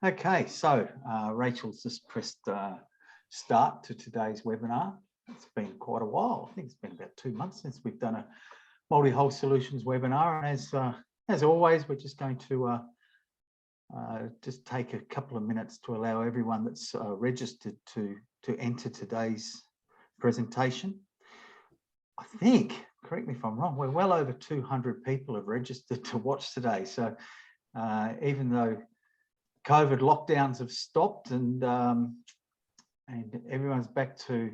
Okay, so Rachel's just pressed start to today's webinar. It's been quite a while. I think it's been about 2 months since we've done a multi-hull solutions webinar. And as always, we're just going to just take a couple of minutes to allow everyone that's registered to enter today's presentation. I think, correct me if I'm wrong, we're well over 200 people have registered to watch today. So even though COVID lockdowns have stopped and everyone's back to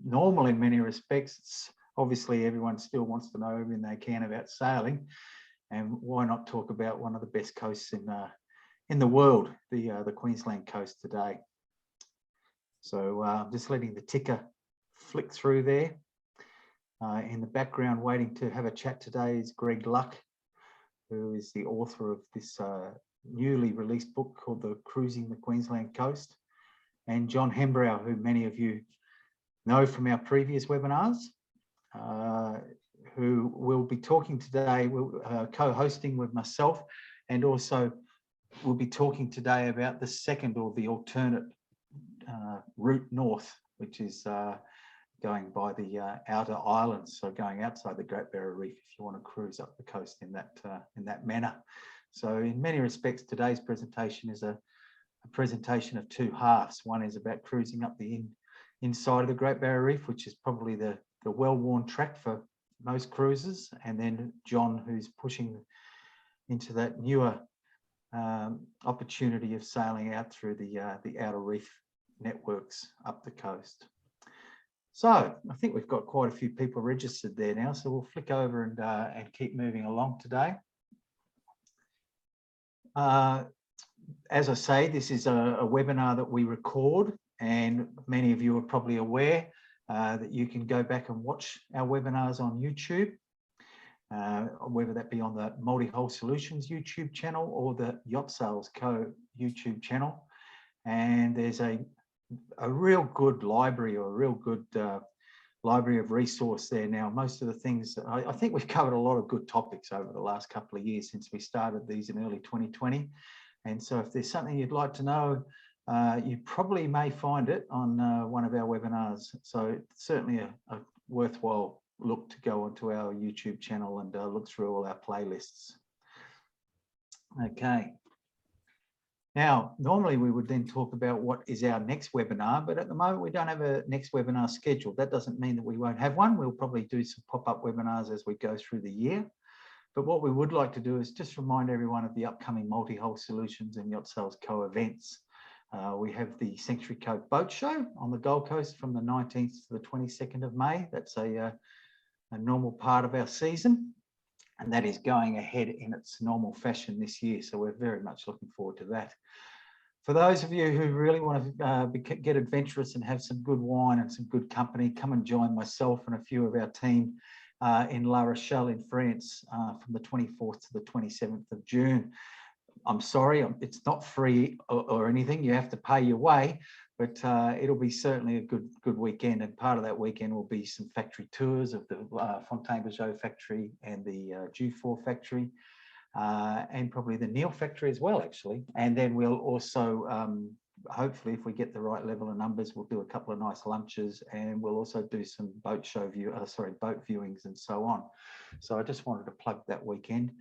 normal in many respects, it's obviously everyone still wants to know everything they can about sailing, and why not talk about one of the best coasts in the world, the Queensland Coast today. So just letting the ticker flick through there. In the background, waiting to have a chat today is Greg Luck, who is the author of this newly released book called The Cruising the Queensland Coast, and John Hembrow, who many of you know from our previous webinars, who will be talking today, co-hosting with myself, and also we'll be talking today about the second, or the alternate route north, which is going by the outer islands, so going outside the Great Barrier Reef if you want to cruise up the coast in that manner. So in many respects, today's presentation is a presentation of two halves. One is about cruising up the inside of the Great Barrier Reef, which is probably the well-worn track for most cruisers, and then John, who's pushing into that newer opportunity of sailing out through the outer reef networks up the coast. So I think we've got quite a few people registered there now, so we'll flick over and keep moving along today. As I say, this is a webinar that we record, and many of you are probably aware that you can go back and watch our webinars on YouTube, whether that be on the Multi-Hull Solutions YouTube channel or the Yacht Sales Co YouTube channel. And there's a real good library, or a real good library of resource there now. Most of the things, I think we've covered a lot of good topics over the last couple of years since we started these in early 2020. And so if there's something you'd like to know, you probably may find it on one of our webinars. So it's certainly a worthwhile look to go onto our YouTube channel and look through all our playlists. Okay. Now, normally we would then talk about what is our next webinar, but at the moment we don't have a next webinar scheduled. That doesn't mean that we won't have one. We'll probably do some pop-up webinars as we go through the year. But what we would like to do is just remind everyone of the upcoming Multi-Hull Solutions and Yacht Sales Co events. We have the Sanctuary Cove Boat Show on the Gold Coast from the 19th to the 22nd of May. That's a normal part of our season, and that is going ahead in its normal fashion this year. So we're very much looking forward to that. For those of you who really want to get adventurous and have some good wine and some good company, come and join myself and a few of our team in La Rochelle in France from the 24th to the 27th of June. I'm sorry, it's not free or anything. You have to pay your way, but it'll be certainly a good weekend. And part of that weekend will be some factory tours of the Fontainebleau factory and the Dufour factory, and probably the Neil factory as well, actually. And then we'll also, hopefully, if we get the right level of numbers, we'll do a couple of nice lunches, and we'll also do some boat viewings and so on. So I just wanted to plug that weekend.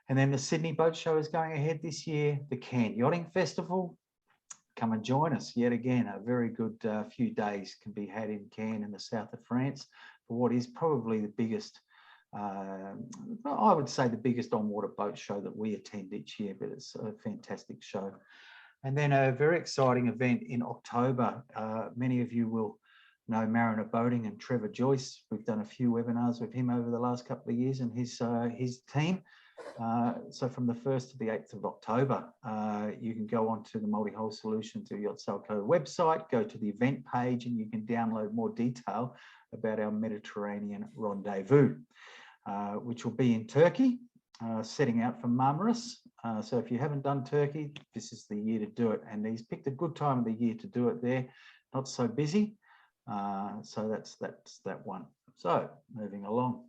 And then the Sydney Boat Show is going ahead this year. The Cairns Yachting Festival, come and join us yet again. A very good few days can be had in Cairns in the south of France for what is probably the biggest, I would say the biggest on-water boat show that we attend each year, but it's a fantastic show. And then a very exciting event in October. Many of you will know Marina Boating and Trevor Joyce. We've done a few webinars with him over the last couple of years and his team. So from the 1st to the 8th of October, you can go onto the Multi-Hull Solutions or Yacht Sales Co website, go to the event page, and you can download more detail about our Mediterranean rendezvous, which will be in Turkey, setting out from Marmaris. So if you haven't done Turkey, this is the year to do it. And he's picked a good time of the year to do it there, not so busy. So that's that one. So moving along.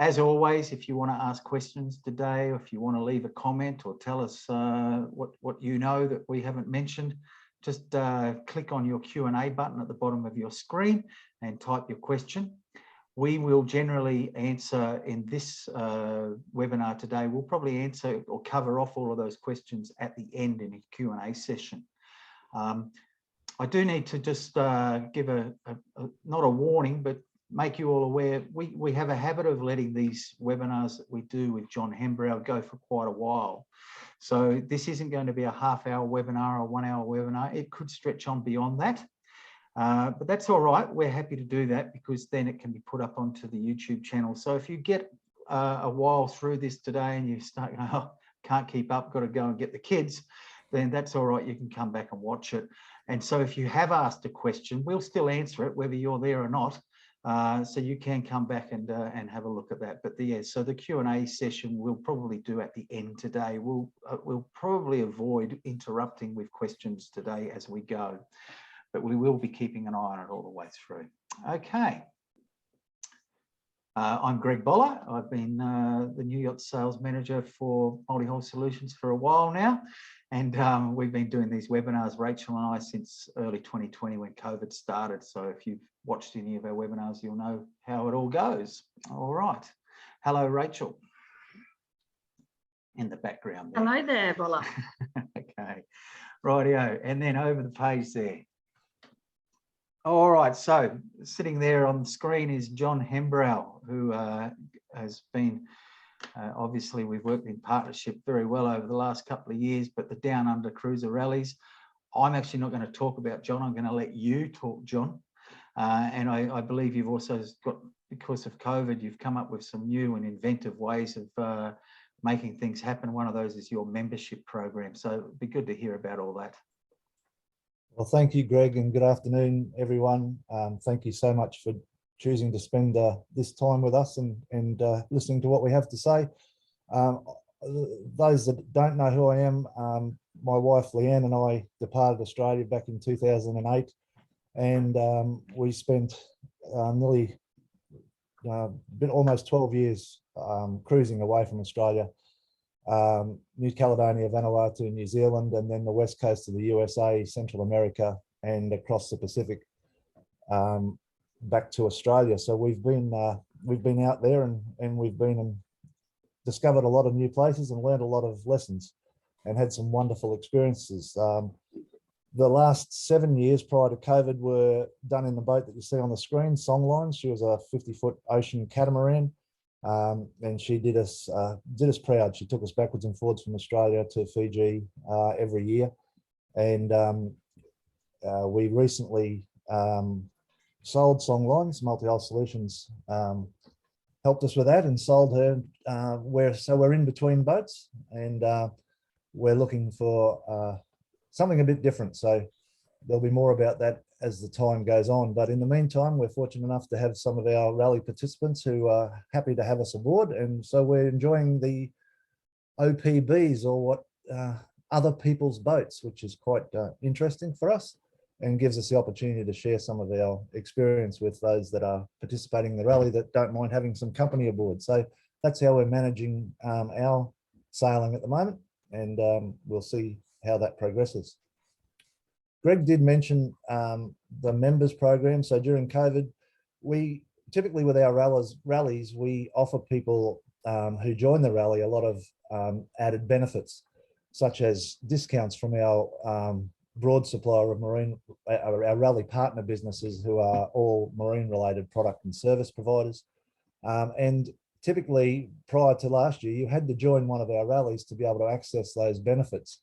As always, if you want to ask questions today, or if you want to leave a comment or tell us what you know that we haven't mentioned, just click on your Q&A button at the bottom of your screen and type your question. We will generally answer in this webinar today. We'll probably answer or cover off all of those questions at the end in a Q&A session. I do need to just give not a warning, but make you all aware, we have a habit of letting these webinars that we do with John Hembrow go for quite a while. So this isn't going to be a half-hour webinar or 1 hour webinar. It could stretch on beyond that, but that's all right. We're happy to do that because then it can be put up onto the YouTube channel. So if you get a while through this today and you start going, oh, can't keep up, got to go and get the kids, then that's all right. You can come back and watch it. And so if you have asked a question, we'll still answer it, whether you're there or not. So you can come back and have a look at that. But yeah, so the Q&A session we'll probably do at the end today. We'll probably avoid interrupting with questions today as we go, but we will be keeping an eye on it all the way through. Okay. I'm Greg Boller. I've been the New Yacht Sales Manager for Multi-Hull Solutions for a while now. And we've been doing these webinars, Rachel and I, since early 2020 when COVID started. So if you've watched any of our webinars, you'll know how it all goes. All right. Hello, Rachel. In the background there. Hello there, Boller. Okay. Rightio. And then over the page there. All right. So sitting there on the screen is John Hembrow, who has been... obviously, we've worked in partnership very well over the last couple of years, but the Down Under Cruiser rallies, I'm actually not going to talk about John. I'm going to let you talk, John. And I believe you've also got, because of COVID, you've come up with some new and inventive ways of making things happen. One of those is your membership program. So it'd be good to hear about all that. Well, thank you, Greg, and good afternoon, everyone. Thank you so much for choosing to spend this time with us and listening to what we have to say. Those that don't know who I am, my wife Leanne and I departed Australia back in 2008, and we spent nearly almost 12 years cruising away from Australia, New Caledonia, Vanuatu, New Zealand, and then the west coast of the USA, Central America, and across the Pacific. Back to Australia. So we've been out there and we've been and discovered a lot of new places and learned a lot of lessons and had some wonderful experiences. The last 7 years prior to COVID were done in the boat that you see on the screen, Songline. She was a 50-foot ocean catamaran, and she did us proud. She took us backwards and forwards from Australia to Fiji every year, and we recently sold Songlines. Multi-Hull Solutions helped us with that and sold her. We're in between boats, and we're looking for something a bit different. So there'll be more about that as the time goes on. But in the meantime, we're fortunate enough to have some of our rally participants who are happy to have us aboard, and so we're enjoying the OPBs, or what other people's boats, which is quite interesting for us, and gives us the opportunity to share some of our experience with those that are participating in the rally that don't mind having some company aboard. So that's how we're managing our sailing at the moment, and we'll see how that progresses. Greg did mention the members program. So during COVID, we typically with our rallies, we offer people who join the rally a lot of added benefits, such as discounts from our broad supplier of our rally partner businesses, who are all marine related product and service providers. And typically prior to last year, you had to join one of our rallies to be able to access those benefits.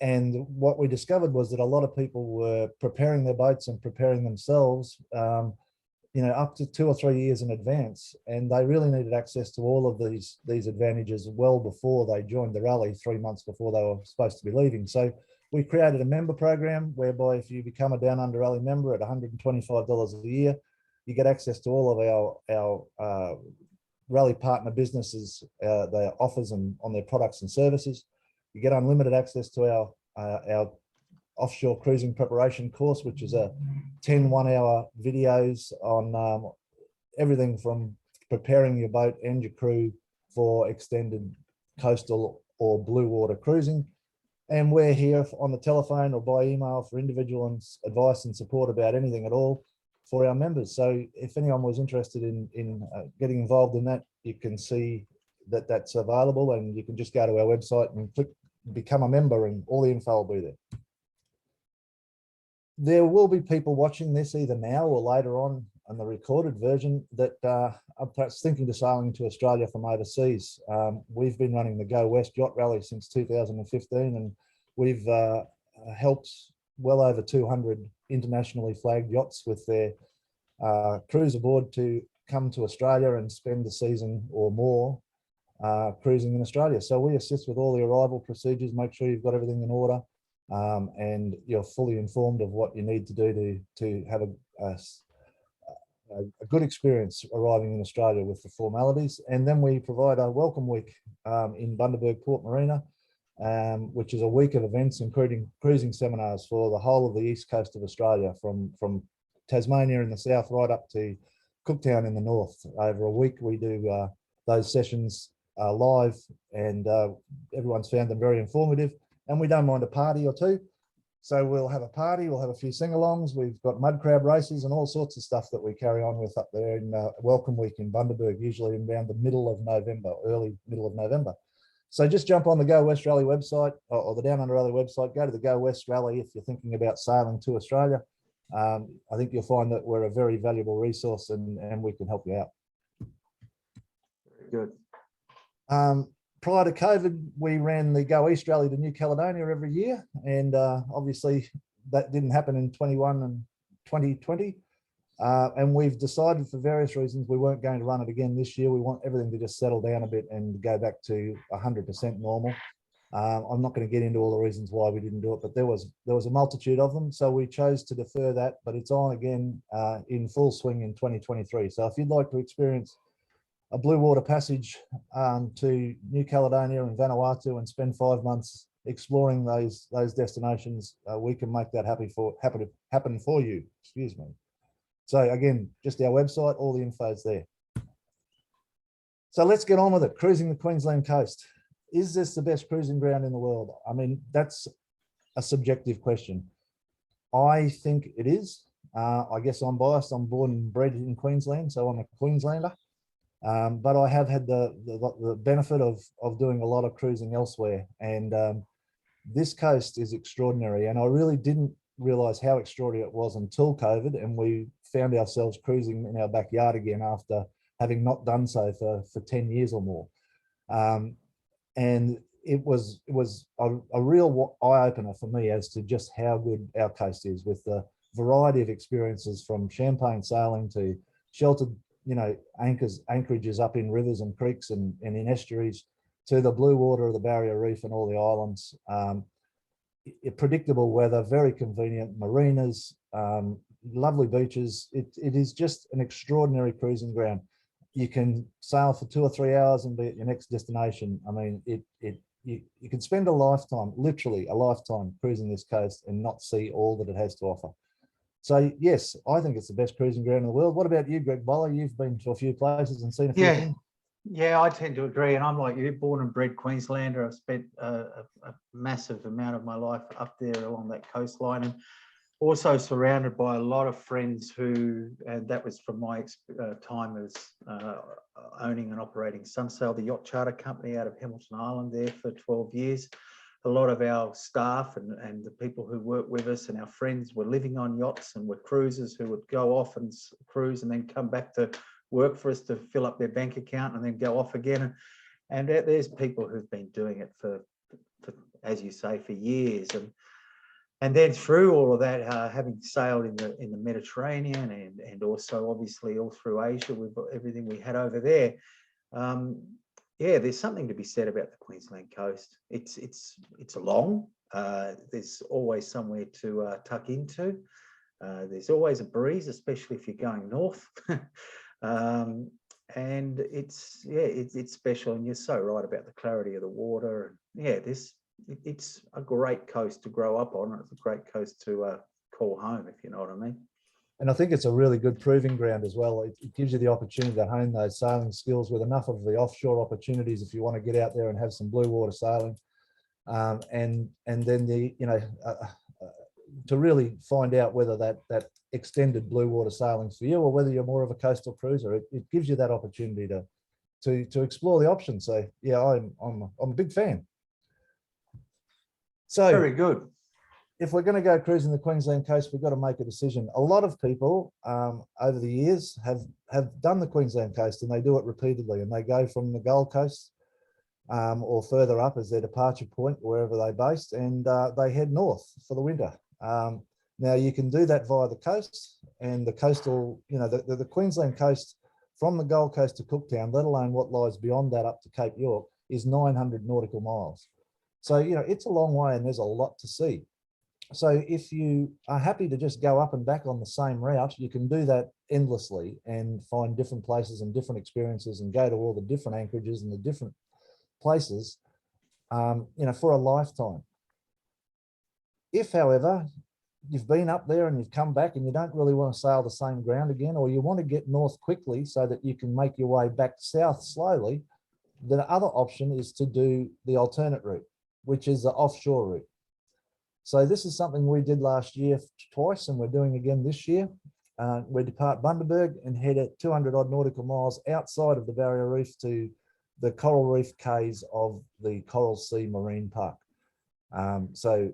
And what we discovered was that a lot of people were preparing their boats and preparing themselves, up to 2 or 3 years in advance, and they really needed access to all of these advantages well before they joined the rally, 3 months before they were supposed to be leaving. So we created a member program whereby if you become a Down Under Rally member at $125 a year, you get access to all of our rally partner businesses, their offers and on their products and services. You get unlimited access to our offshore cruising preparation course, which is a 10 one-hour videos on everything from preparing your boat and your crew for extended coastal or blue water cruising. And we're here on the telephone or by email for individual advice and support about anything at all for our members. So if anyone was interested in getting involved in that, you can see that that's available, and you can just go to our website and click become a member, and all the info will be there. There will be people watching this either now or later on the recorded version that are perhaps thinking of sailing to Australia from overseas. We've been running the Go West Yacht Rally since 2015, and we've helped well over 200 internationally flagged yachts with their crews aboard to come to Australia and spend the season or more cruising in Australia. So we assist with all the arrival procedures, make sure you've got everything in order, and you're fully informed of what you need to do to have a good experience arriving in Australia with the formalities. And then we provide a welcome week in Bundaberg Port Marina, which is a week of events, including cruising seminars for the whole of the east coast of Australia, from Tasmania in the south right up to Cooktown in the north. Over a week we do those sessions live, and everyone's found them very informative, and we don't mind a party or two. So we'll have a party, we'll have a few sing-alongs, we've got mud crab races and all sorts of stuff that we carry on with up there in Welcome Week in Bundaberg, usually around the middle of November, early middle of November. So just jump on the Go West Rally website or the Down Under Rally website, go to the Go West Rally if you're thinking about sailing to Australia. I think you'll find that we're a very valuable resource, and we can help you out. Very good. Prior to COVID, we ran the Go East Rally to New Caledonia every year, and obviously that didn't happen in 21 and 2020. And we've decided for various reasons we weren't going to run it again this year. We want everything to just settle down a bit and go back to 100% normal. I'm not going to get into all the reasons why we didn't do it, but there was a multitude of them. So we chose to defer that, but it's on again in full swing in 2023. So if you'd like to experience a blue water passage to New Caledonia and Vanuatu and spend 5 months exploring those destinations, we can make that happen for you. Excuse me. So again, just our website, all the info's there. So let's get on with it. Cruising the Queensland coast. Is this the best cruising ground in the world? I mean, that's a subjective question. I think it is. I guess I'm biased. I'm born and bred in Queensland, so I'm a Queenslander. But I have had the benefit of doing a lot of cruising elsewhere, and this coast is extraordinary. And I really didn't realize how extraordinary it was until COVID, and we found ourselves cruising in our backyard again after having not done so for 10 years or more. And it was a real eye-opener for me as to just how good our coast is, with the variety of experiences from champagne sailing to sheltered, anchorages up in rivers and creeks and in estuaries, to the blue water of the Barrier Reef and all the islands. Predictable weather, very convenient marinas, lovely beaches. It is just an extraordinary cruising ground. You can sail for 2 or 3 hours and be at your next destination. I mean, you can spend a lifetime, literally a lifetime, cruising this coast and not see all that it has to offer. So yes, I think it's the best cruising ground in the world. What about you, Greg Boller? You've been to a few places and seen a few things. Yeah, I tend to agree. And I'm like you, born and bred Queenslander. I've spent a massive amount of my life up there along that coastline, and also surrounded by a lot of friends who, and that was from my time as owning and operating Sunsail, the yacht charter company out of Hamilton Island there for 12 years. A lot of our staff and the people who work with us and our friends were living on yachts and were cruisers who would go off and cruise and then come back to work for us to fill up their bank account and then go off again. And there's people who've been doing it for as you say, for years. And then through all of that, having sailed in the Mediterranean and also obviously all through Asia with everything we had over there, yeah, there's something to be said about the Queensland coast. It's long. There's always somewhere to tuck into. There's always a breeze, especially if you're going north. And it's special. And you're so right about the clarity of the water. Yeah, it's a great coast to grow up on. It's a great coast to call home, if you know what I mean. And I think it's a really good proving ground as well. It gives you the opportunity to hone those sailing skills with enough of the offshore opportunities if you want to get out there and have some blue water sailing. And then to really find out whether that extended blue water sailing's for you or whether you're more of a coastal cruiser. It gives you that opportunity to explore the options. So yeah, I'm a big fan. So Very good. if we're going to go cruising the Queensland coast, we've got to make a decision. A lot of people over the years have done the Queensland coast, and they do it repeatedly, and they go from the Gold Coast or further up as their departure point, wherever they're based, and they head north for the winter. Now you can do that via the coast, and the coastal, the Queensland coast from the Gold Coast to Cooktown, let alone what lies beyond that up to Cape York, is 900 nautical miles. So, it's a long way and there's a lot to see. So if you are happy to just go up and back on the same route, you can do that endlessly and find different places and different experiences and go to all the different anchorages and the different places, for a lifetime. If, however, you've been up there and you've come back and you don't really want to sail the same ground again, or you want to get north quickly so that you can make your way back south slowly, the other option is to do the alternate route, which is the offshore route. So this is something we did last year twice, and we're doing again this year. We depart Bundaberg and head at 200 odd nautical miles outside of the barrier reef to the coral reef cays of the Coral Sea Marine Park. So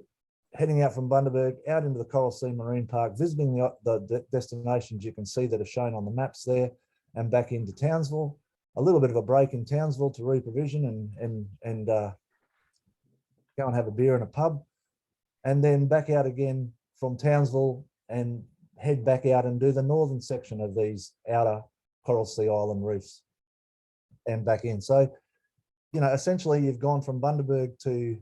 heading out from Bundaberg out into the Coral Sea Marine Park, visiting the destinations you can see that are shown on the maps there, and back into Townsville. A little bit of a break in Townsville to reprovision and go and have a beer in a pub, and then back out again from Townsville and head back out and do the northern section of these outer Coral Sea Island reefs and back in. So, essentially you've gone from Bundaberg to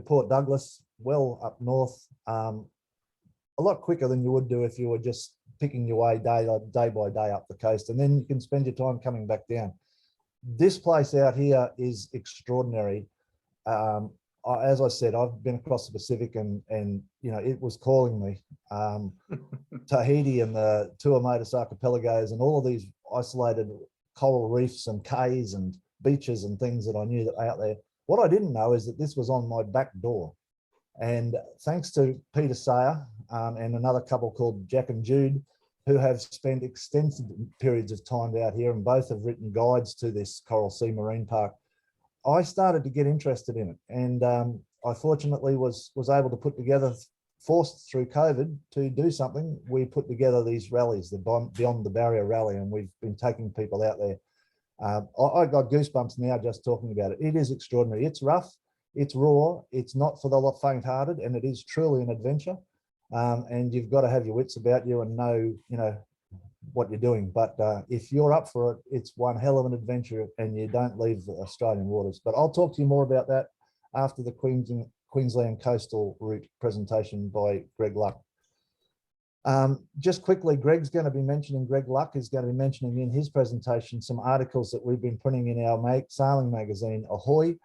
Port Douglas, well up north, a lot quicker than you would do if you were just picking your way day by day up the coast, and then you can spend your time coming back down. This place out here is extraordinary. As I said, I've been across the Pacific and it was calling me. Tahiti and the Tuamotus archipelagos and all of these isolated coral reefs and cays and beaches and things that I knew that were out there. What I didn't know is that this was on my back door. And thanks to Peter Sayer and another couple called Jack and Jude, who have spent extensive periods of time out here, and both have written guides to this Coral Sea Marine Park, I started to get interested in it. And I fortunately was able to put together, forced through COVID to do something. We put together these rallies, the Beyond the Barrier rally, and we've been taking people out there. I got goosebumps now just talking about it. It is extraordinary. It's rough, it's raw, it's not for the faint-hearted, and it is truly an adventure. And you've got to have your wits about you and know, what you're doing. But if you're up for it, it's one hell of an adventure, and you don't leave the Australian waters. But I'll talk to you more about that after the Queensland Coastal Route presentation by Greg Luck. Just quickly, Greg Luck is going to be mentioning in his presentation some articles that we've been printing in our sailing magazine, Ahoy.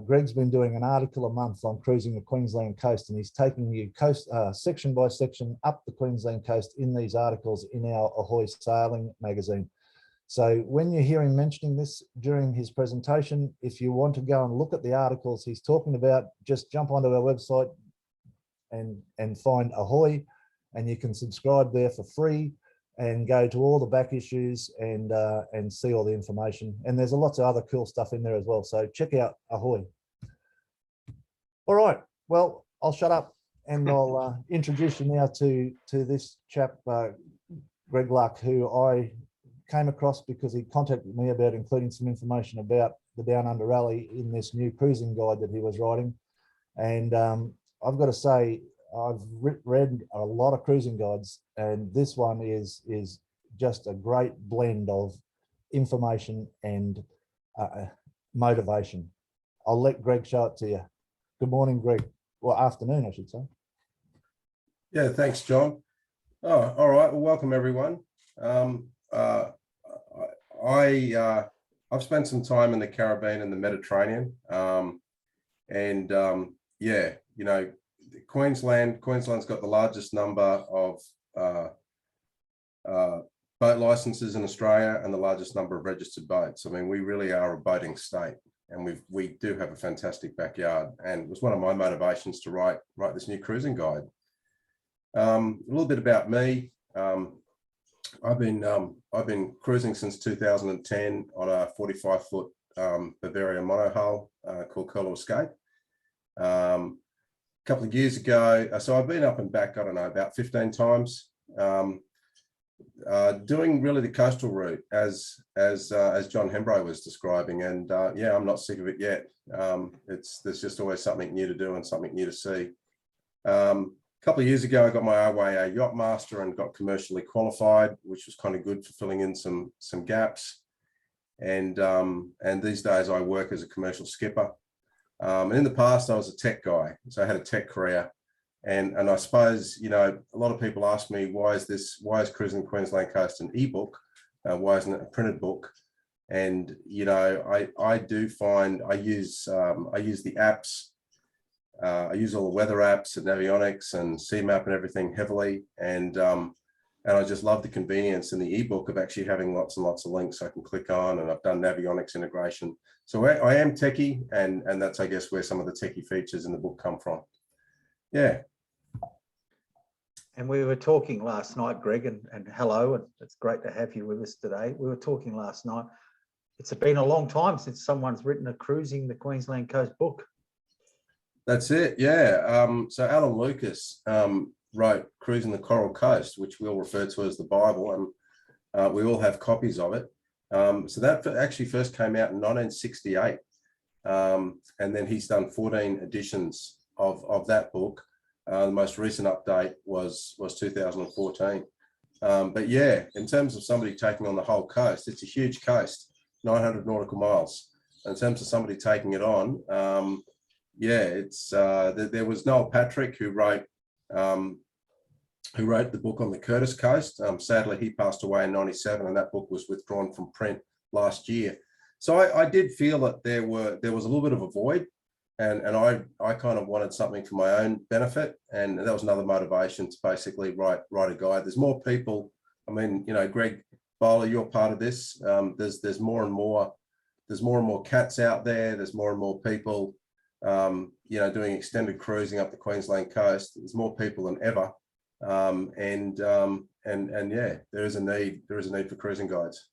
Greg's been doing an article a month on cruising the Queensland coast, and he's taking you section by section up the Queensland coast in these articles in our Ahoy sailing magazine. So when you hear him mentioning this during his presentation, if you want to go and look at the articles he's talking about, just jump onto our website and find Ahoy, and you can subscribe there for free and go to all the back issues and see all the information. And there's lots of other cool stuff in there as well. So check out Ahoy. All right, well, I'll shut up and I'll introduce you now to this chap, Greg Luck, who I came across because he contacted me about including some information about the Down Under Rally in this new cruising guide that he was writing. And I've got to say, I've read a lot of cruising guides, and this one is just a great blend of information and motivation. I'll let Greg show it to you. Good morning, Greg. Well, afternoon, I should say. Yeah, thanks, John. Oh, all right. Well, welcome everyone. I've spent some time in the Caribbean and the Mediterranean, yeah, Queensland's got the largest number of boat licenses in Australia and the largest number of registered boats. I mean, we really are a boating state, and we do have a fantastic backyard. And it was one of my motivations to write this new cruising guide. A little bit about me. I've been cruising since 2010 on a 45-foot Bavaria monohull called Curlew Escape. A couple of years ago, so I've been up and back, I don't know, about 15 times, doing really the coastal route as John Hembrow was describing. And yeah, I'm not sick of it yet. There's just always something new to do and something new to see. A couple of years ago, I got my RYA Yacht Master and got commercially qualified, which was kind of good for filling in some gaps. And these days I work as a commercial skipper. And in the past, I was a tech guy, so I had a tech career. And I suppose, you know, a lot of people ask me, why is Cruising the Queensland Coast an ebook? Why isn't it a printed book? And, you know, I do find I use the apps. I use all the weather apps and avionics and CMAP and everything heavily. And I just love the convenience in the ebook of actually having lots and lots of links I can click on, and I've done avionics integration. So I am techie, and that's, I guess, where some of the techie features in the book come from. Yeah. And we were talking last night, Greg, and hello, and it's great to have you with us today. We were talking last night. It's been a long time since someone's written a Cruising the Queensland Coast book. That's it, yeah. So Alan Lucas wrote Cruising the Coral Coast, which we'll refer to as the Bible, and we all have copies of it. So that actually first came out in 1968, and then he's done 14 editions of that book. The most recent update was 2014. But yeah, in terms of somebody taking on the whole coast, it's a huge coast, 900 nautical miles. In terms of somebody taking it on, yeah, it's there was Noel Patrick who wrote the book on the Curtis Coast. Sadly, he passed away in '97, and that book was withdrawn from print last year. So I did feel that there was a little bit of a void, and I kind of wanted something for my own benefit, and that was another motivation to basically write a guide. There's more people. I mean, you know, Greg Bowler, you're part of this. There's more and more cats out there. There's more and more people, you know, doing extended cruising up the Queensland coast. There's more people than ever. And yeah, there is a need for cruising guides.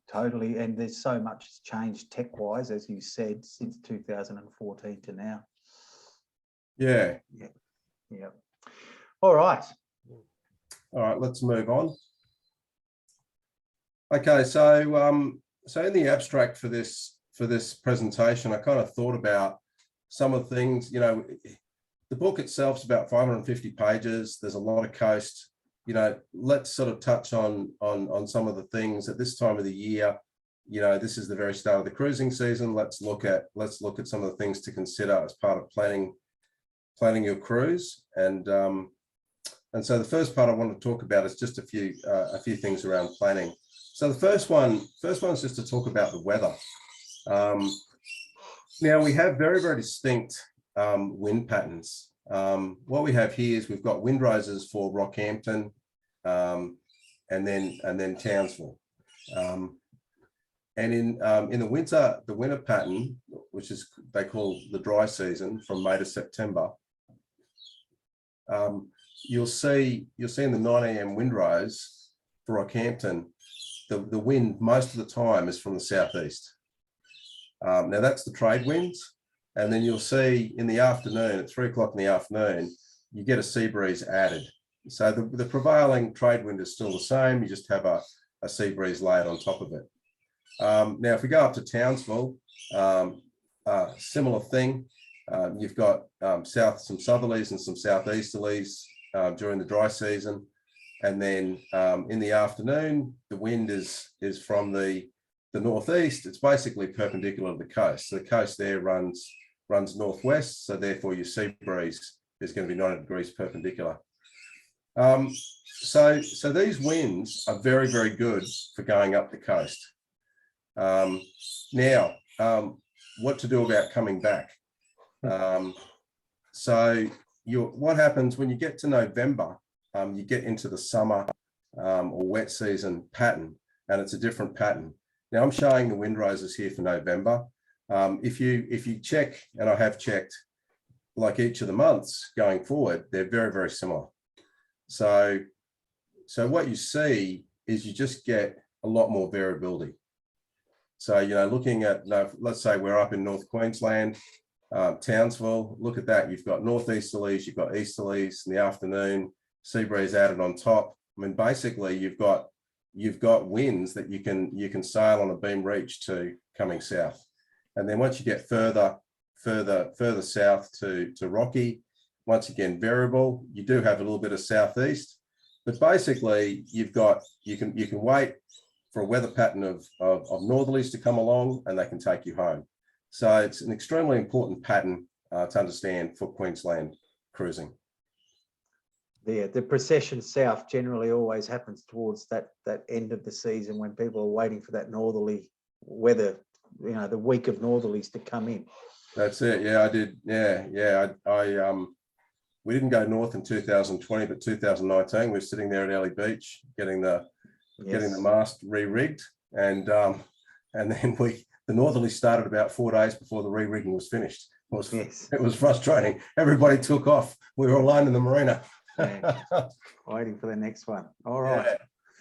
Totally, and there's so much changed tech-wise, as you said, since 2014 to now. Yeah. All right, let's move on. Okay, so in the abstract for this presentation, I kind of thought about some of the things. You know, the book itself is about 550 pages. There's a lot of coast. You know, let's sort of touch on some of the things at this time of the year. You know, this is the very start of the cruising season. Let's look at some of the things to consider as part of planning your cruise. And so the first part I want to talk about is just a few things around planning. So the first one's just to talk about the weather. Now we have very, very distinct wind patterns. What we have here is we've got wind rises for Rockhampton, and then Townsville, and in the winter pattern, which is they call the dry season from May to September. You'll see in the 9 AM wind rise for Rockhampton, the wind most of the time is from the southeast. Now that's the trade winds. And then you'll see in the afternoon, at 3 o'clock in the afternoon, you get a sea breeze added. So the prevailing trade wind is still the same. You just have a sea breeze layered on top of it. Now, if we go up to Townsville, similar thing. You've got some southerlies and some southeasterlies during the dry season. And then in the afternoon, the wind is from the northeast. It's basically perpendicular to the coast. So the coast there runs northwest, so therefore your sea breeze is going to be 90 degrees perpendicular. So these winds are very, very good for going up the coast. Now, what to do about coming back? So what happens when you get to November? You get into the summer or wet season pattern, and it's a different pattern. Now I'm showing the wind roses here for November. If you check, and I have checked, like each of the months going forward, they're very, very similar. So what you see is you just get a lot more variability. So, you know, looking at, let's say we're up in North Queensland, Townsville, look at that. You've got northeasterlies, you've got easterlies in the afternoon, sea breeze added on top. I mean, basically you've got winds that you can sail on a beam reach to coming south. And then once you get further south to Rocky, once again, variable, you do have a little bit of southeast, but basically you can wait for a weather pattern of northerlies to come along and they can take you home. So it's an extremely important pattern to understand for Queensland cruising. Yeah, the procession south generally always happens towards that end of the season when people are waiting for that northerly weather, you know, the week of northerlies to come in. That's it. Yeah, I did. Yeah. We didn't go north in 2020, but 2019, we were sitting there at Early Beach getting the mast re-rigged, and then the northerly started about 4 days before the re-rigging was finished. It was frustrating. Everybody took off. We were alone in the marina. Yeah. Waiting for the next one. All right.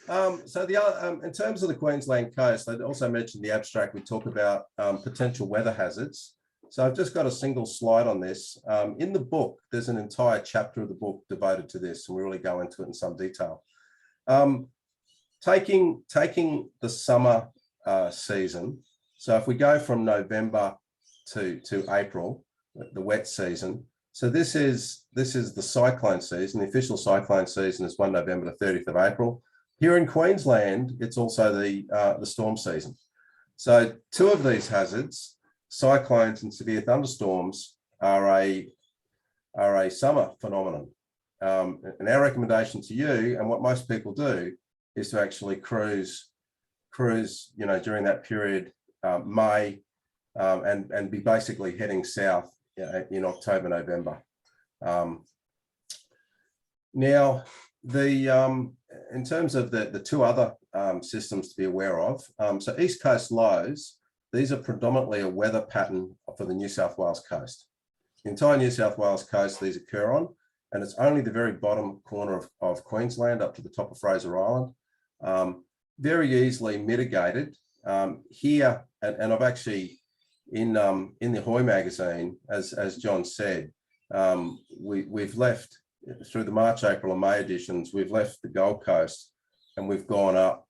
Yeah. So the other, in terms of the Queensland coast, I also mentioned the abstract. We talk about potential weather hazards. So I've just got a single slide on this. In the book, there's an entire chapter of the book devoted to this, and we really go into it in some detail. Taking the summer season. So if we go from November to April, the wet season. So this is the cyclone season. The official cyclone season is 1 November to 30th of April. Here in Queensland, it's also the storm season. So two of these hazards, cyclones and severe thunderstorms, are a summer phenomenon. And our recommendation to you, and what most people do, is to actually cruise, you know, during that period, May, and be basically heading south in October, November. Now, in terms of the two other systems to be aware of, so East Coast lows, these are predominantly a weather pattern for the New South Wales coast. The entire New South Wales coast these occur on, and it's only the very bottom corner of Queensland up to the top of Fraser Island. Very easily mitigated here, and I've actually in the Hoy magazine, as John said, we've left through the March, April, and May editions. We've left the Gold Coast, and we've gone up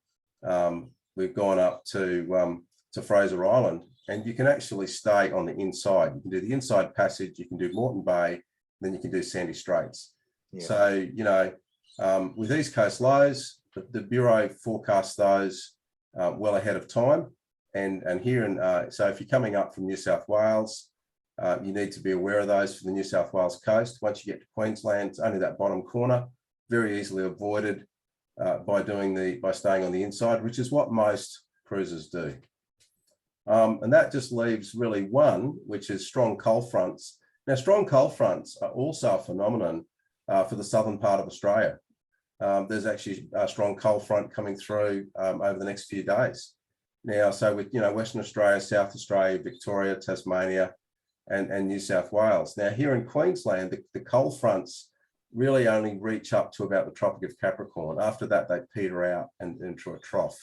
to Fraser Island, and you can actually stay on the inside. You can do the inside passage, you can do Morton Bay, then you can do Sandy Straits. Yeah. So, you know, with East Coast lows, the Bureau forecasts those well ahead of time. And here, so if you're coming up from New South Wales, you need to be aware of those for the New South Wales coast. Once you get to Queensland, it's only that bottom corner, very easily avoided by staying on the inside, which is what most cruisers do. And that just leaves really one, which is strong cold fronts. Now, strong cold fronts are also a phenomenon for the southern part of Australia. There's actually a strong cold front coming through over the next few days. Now, so with, you know, Western Australia, South Australia, Victoria, Tasmania, and New South Wales. Now, here in Queensland, the cold fronts really only reach up to about the Tropic of Capricorn. After that, they peter out and into a trough.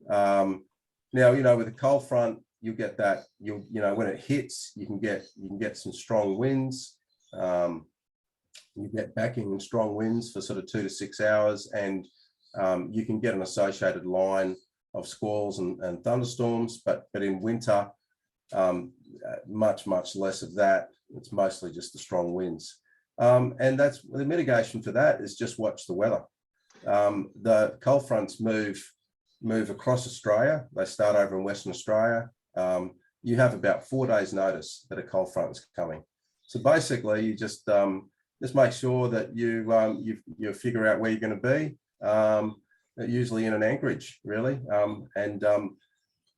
Now, you know, with a cold front, you get that, you know, when it hits, you can get some strong winds. You get backing and strong winds for sort of 2 to 6 hours, and you can get an associated line of squalls and thunderstorms, but in winter, much less of that. It's mostly just the strong winds. And that's the mitigation for that is just watch the weather. The cold fronts move across Australia. They start over in Western Australia. You have about 4 days notice that a cold front is coming. So basically you just make sure that you figure out where you're going to be, usually in an anchorage, really.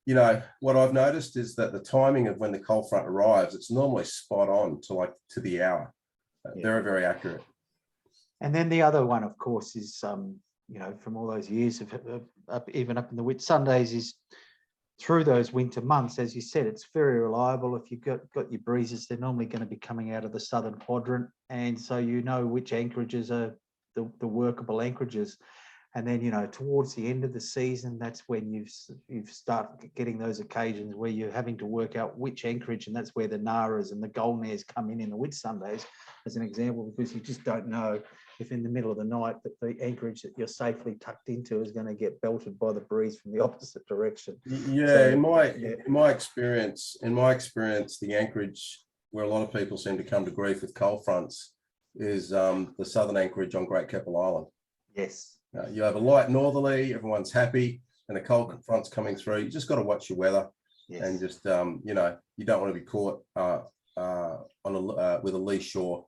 You know, what I've noticed is that the timing of when the cold front arrives, it's normally spot on to the hour. Yeah. Very, very accurate. And then the other one, of course, is you know, from all those years of even up in the Whitsundays is through those winter months, as you said, it's very reliable. If you've got your breezes, they're normally going to be coming out of the southern quadrant. And so you know which anchorages are the workable anchorages. And then, you know, towards the end of the season, that's when you've start getting those occasions where you're having to work out which anchorage, and that's where the Naras and the Golnares come in the Whitsundays, as an example, because you just don't know if in the middle of the night that the anchorage that you're safely tucked into is going to get belted by the breeze from the opposite direction. Yeah, So, in my experience, the anchorage where a lot of people seem to come to grief with cold fronts is the southern anchorage on Great Keppel Island. yes. You have a light northerly, everyone's happy, and a cold front's coming through. You just got to watch your weather, and just you know, you don't want to be caught with a lee shore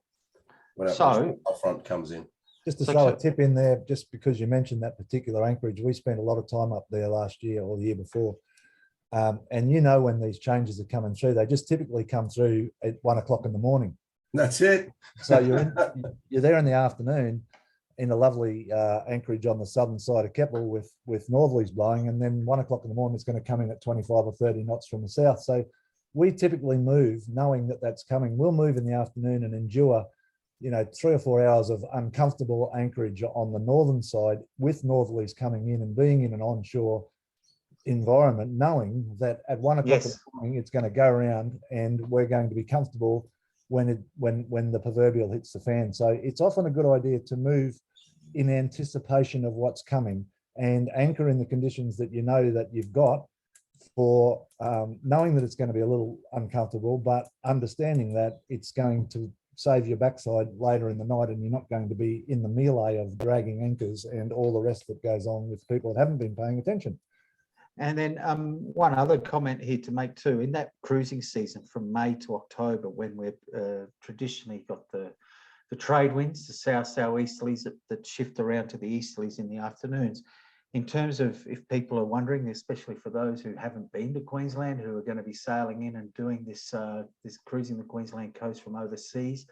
when a cold front comes in. Just to throw a tip in there, just because you mentioned that particular anchorage, we spent a lot of time up there last year or the year before. And you know, when these changes are coming through, they just typically come through at 1 o'clock in the morning. That's it. So you're there in the afternoon in a lovely anchorage on the southern side of Keppel with northerlies blowing, and then 1 o'clock in the morning it's going to come in at 25 or 30 knots from the south. So we typically move knowing that that's coming. We'll move in the afternoon and endure, you know, 3 or 4 hours of uncomfortable anchorage on the northern side with northerlies coming in and being in an onshore environment, knowing that at 1 o'clock in the morning it's going to go around and we're going to be comfortable when the proverbial hits the fan. So it's often a good idea to move in anticipation of what's coming and anchor in the conditions that you know that you've got, for knowing that it's going to be a little uncomfortable, but understanding that it's going to save your backside later in the night, and you're not going to be in the melee of dragging anchors and all the rest that goes on with people that haven't been paying attention. And then one other comment here to make too, in that cruising season from May to October, when we've traditionally got the trade winds, the southeasterlies that shift around to the easterlies in the afternoons. In terms of, if people are wondering, especially for those who haven't been to Queensland, who are going to be sailing in and doing this cruising the Queensland coast from overseas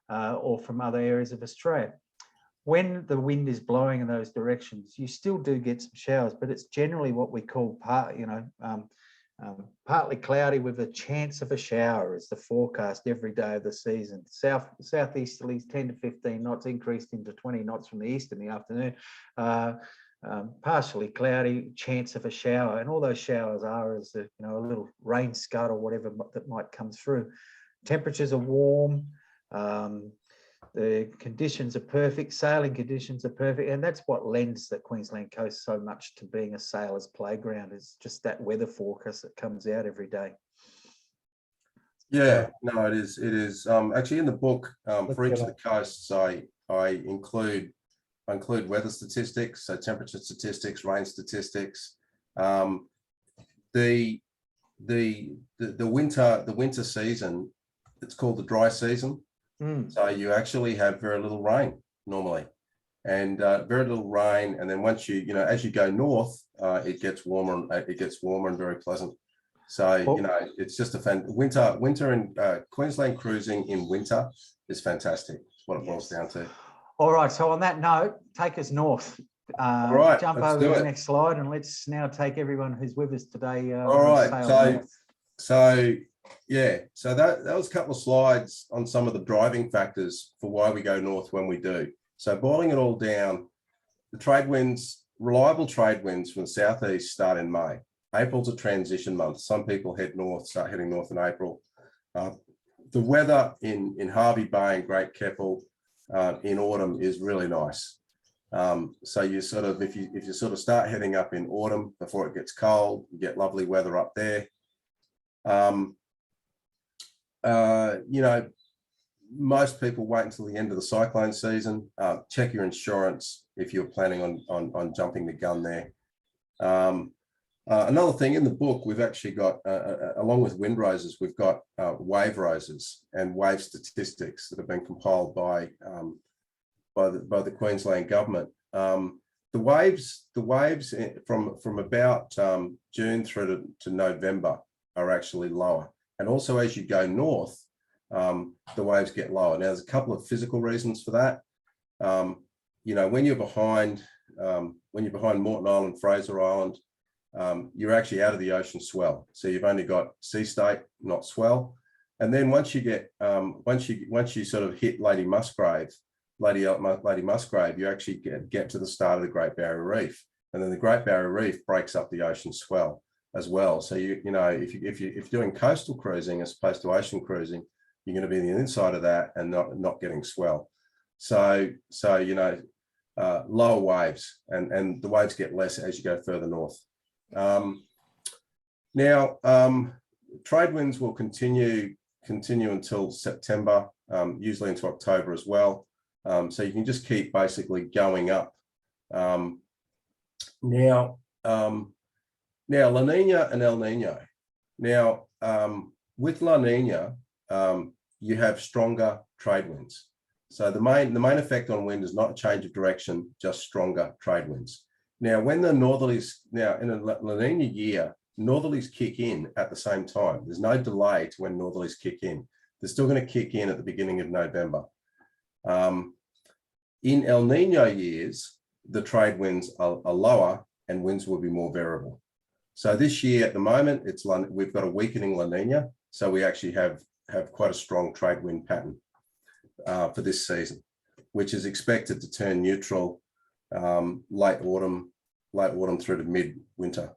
or from other areas of Australia, when the wind is blowing in those directions, you still do get some showers, but it's generally what we call partly cloudy with a chance of a shower is the forecast every day of the season. Southeasterlies 10 to 15 knots, increased into 20 knots from the east in the afternoon. Partially cloudy, chance of a shower, and all those showers are as a little rain scud or whatever that might come through. Temperatures are warm. The conditions are perfect, sailing conditions are perfect, and that's what lends the Queensland coast so much to being a sailor's playground, is just that weather forecast that comes out every day. Yeah, no, it is. It is actually in the book for each of the coasts. I include weather statistics, so temperature statistics, rain statistics. The winter season, it's called the dry season. So you actually have very little rain normally, and very little rain. And then once as you go north, it gets warmer. It gets warmer and very pleasant. So it's just a winter in Queensland cruising in winter is fantastic. It's what it boils down to. All right. So on that note, take us north. All right, jump over to the next slide, and let's now take everyone who's with us today. All right. So that was a couple of slides on some of the driving factors for why we go north when we do. So boiling it all down, the trade winds, reliable trade winds from the southeast start in May. April's a transition month. Some people start heading north in April. The weather in Hervey Bay and Great Keppel in autumn is really nice. So you if you start heading up in autumn before it gets cold, you get lovely weather up there. Most people wait until the end of the cyclone season. Check your insurance if you're planning on jumping the gun there. Another thing in the book, we've actually got, along with wind roses, we've got wave roses and wave statistics that have been compiled by the Queensland government. The waves from about June through to November are actually lower. And also as you go north, the waves get lower. Now, there's a couple of physical reasons for that. When you're behind behind Morton Island, Fraser Island, you're actually out of the ocean swell. So you've only got sea state, not swell. And then once you get once you sort of hit Lady Musgrave, you actually get to the start of the Great Barrier Reef, and then the Great Barrier Reef breaks up the ocean swell as well. So you know if you're doing coastal cruising as opposed to ocean cruising, you're going to be on the inside of that and not getting swell. So you know, lower waves, and the waves get less as you go further north. Now trade winds will continue until September, usually into October as well. So you can just keep basically going up. Now La Nina and El Nino. Now with La Nina, you have stronger trade winds. So the main effect on wind is not a change of direction, just stronger trade winds. Now, when the northerlies, now in a La Nina year, northerlies kick in at the same time. There's no delay to when northerlies kick in. They're still going to kick in at the beginning of November. In El Nino years, the trade winds are lower and winds will be more variable. So this year at the moment, we've got a weakening La Nina. So we actually have quite a strong trade wind pattern for this season, which is expected to turn neutral late autumn through to mid-winter.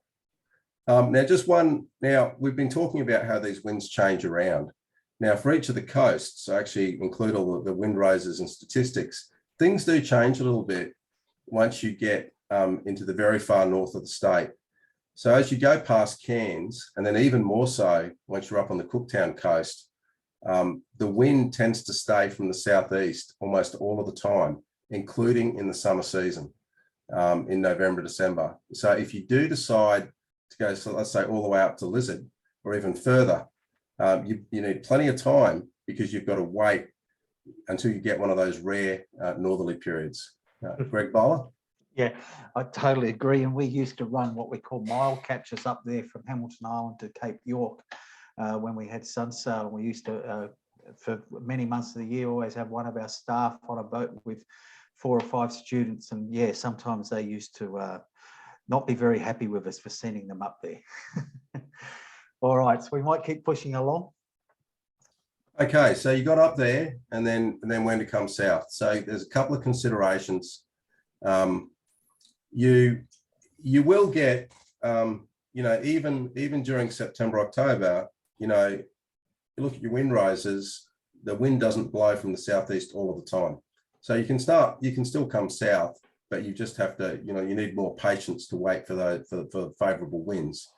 Now we've been talking about how these winds change around. Now for each of the coasts, I actually include all the wind raises and statistics. Things do change a little bit once you get into the very far north of the state. So as you go past Cairns, and then even more so once you're up on the Cooktown coast, the wind tends to stay from the southeast almost all of the time, including in the summer season in November, December. So if you do decide to go, so let's say all the way up to Lizard or even further, you need plenty of time because you've got to wait until you get one of those rare northerly periods. Greg Bowler? Yeah, I totally agree. And we used to run what we call mile captures up there from Hamilton Island to Cape York when we had sun sail. We used to, for many months of the year, always have one of our staff on a boat with 4 or 5 students. And yeah, sometimes they used to not be very happy with us for sending them up there. All right, so we might keep pushing along. Okay, so you got up there and then when to come south. So there's a couple of considerations. You will get, you know, even during September, October, you know, you look at your wind rises, the wind doesn't blow from the southeast all of the time. So you can still come south, but you just have to, you know, you need more patience to wait for for favorable winds.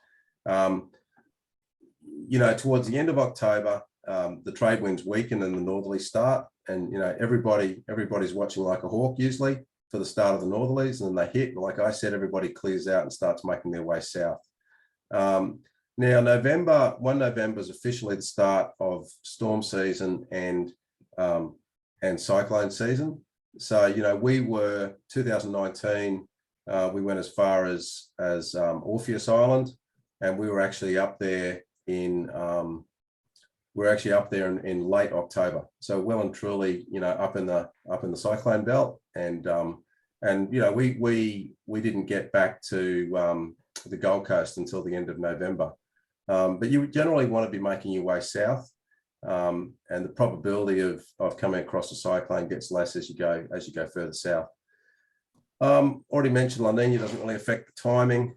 You know, towards the end of October, the trade winds weaken and the northerly start, and you know everybody's watching like a hawk usually for the start of the northerlies, and then they hit, and like I said, everybody clears out and starts making their way south. Now November is officially the start of storm season and cyclone season. So you know, we were 2019, we went as far as Orpheus Island, and we were actually up there in late October, so well and truly, you know, up in the cyclone belt, and you know, we didn't get back to the Gold Coast until the end of November, but you generally want to be making your way south, and the probability of coming across a cyclone gets less as you go further south. Already mentioned La Nina doesn't really affect the timing.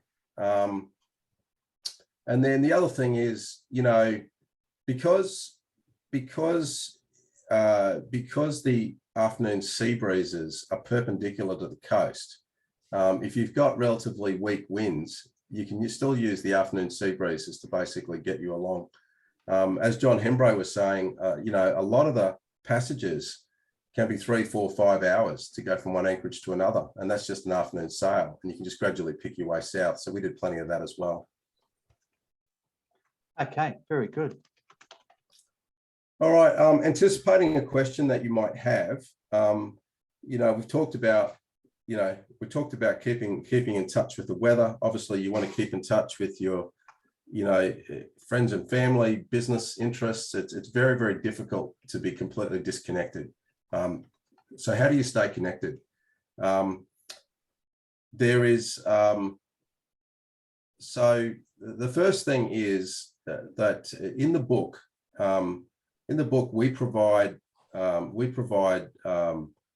And then the other thing is, you know, because the afternoon sea breezes are perpendicular to the coast, if you've got relatively weak winds, you can still use the afternoon sea breezes to basically get you along. As John Hembrow was saying, you know, a lot of the passages can be 3, 4, 5 hours to go from one anchorage to another, and that's just an afternoon sail, and you can just gradually pick your way south. So we did plenty of that as well. Okay, very good. All right, anticipating a question that you might have, you know, we've talked about keeping in touch with the weather. Obviously, you want to keep in touch with your, you know, friends and family, business interests. It's very, very difficult to be completely disconnected. So how do you stay connected? there is, so the first thing is that in the book we provide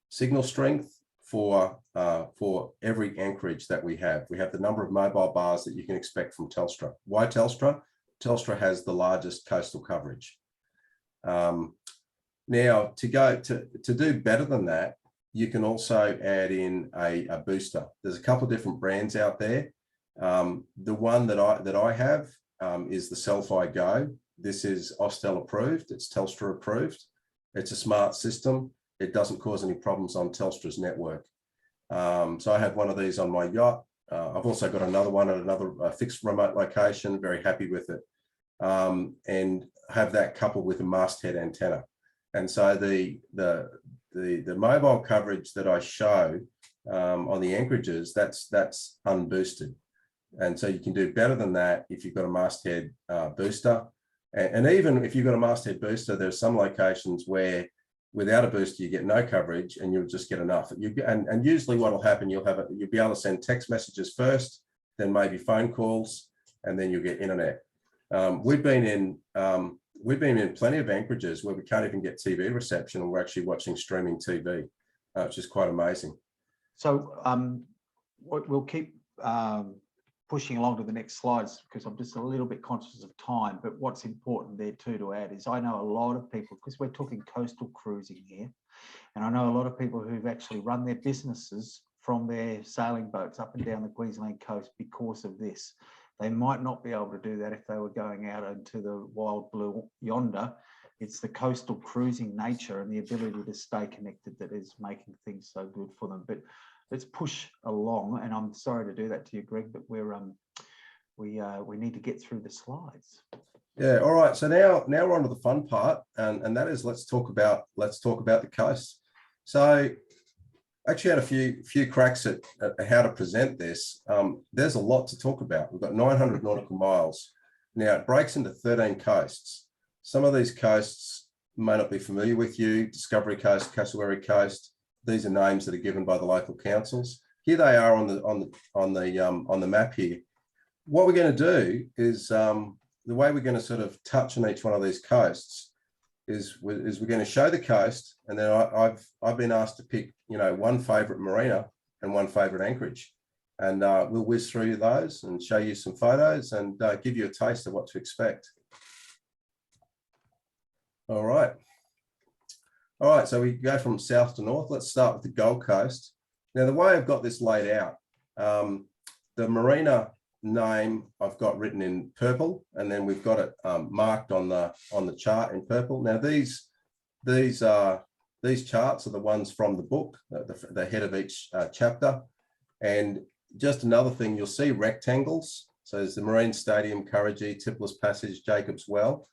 signal strength for every anchorage that we have. We have the number of mobile bars that you can expect from Telstra. Why Telstra? Telstra has the largest coastal coverage. Now, to do better than that, you can also add in a booster. There's a couple of different brands out there. The one that I have is the Selfie Go. This is Austel approved. It's Telstra approved. It's a smart system. It doesn't cause any problems on Telstra's network. So I have one of these on my yacht. I've also got another one at another fixed remote location. Very happy with it, and have that coupled with a masthead antenna. And so the mobile coverage that I show on the anchorages, that's unboosted. And so you can do better than that if you've got a masthead booster. And even if you've got a masthead booster, there's some locations where without a booster, you get no coverage and you'll just get enough. And usually what will happen, you'll be able to send text messages first, then maybe phone calls, and then you'll get internet. We've been in plenty of anchorages where we can't even get TV reception and we're actually watching streaming TV, which is quite amazing. So we'll keep pushing along to the next slides because I'm just a little bit conscious of time. But what's important there too to add is I know a lot of people, because we're talking coastal cruising here, and I know a lot of people who've actually run their businesses from their sailing boats up and down the Queensland coast because of this. They might not be able to do that if they were going out into the wild blue yonder. It's the coastal cruising nature and the ability to stay connected that is making things so good for them. But let's push along, and I'm sorry to do that to you, Greg, but we need to get through the slides. Yeah, all right. So now we're on to the fun part, and that is let's talk about the coast. So actually had a few cracks at how to present this. There's a lot to talk about. We've got 900 nautical miles. Now it breaks into 13 coasts. Some of these coasts may not be familiar with you: Discovery Coast, Cassowary Coast. These are names that are given by the local councils. Here they are on the map here. What we're going to do is the way we're going to sort of touch on each one of these coasts is we're going to show the coast, and then I've been asked to pick one favourite marina and one favourite anchorage, and we'll whiz through those and show you some photos and give you a taste of what to expect. All right. All right, so we go from south to north. Let's start with the Gold Coast. Now, the way I've got this laid out, the marina name I've got written in purple, and then we've got it marked on the chart in purple. Now, these charts are the ones from the book, the head of each chapter. And just another thing, you'll see rectangles. So there's the Marine Stadium, Kurrajee, Tippler's Passage, Jacob's Well.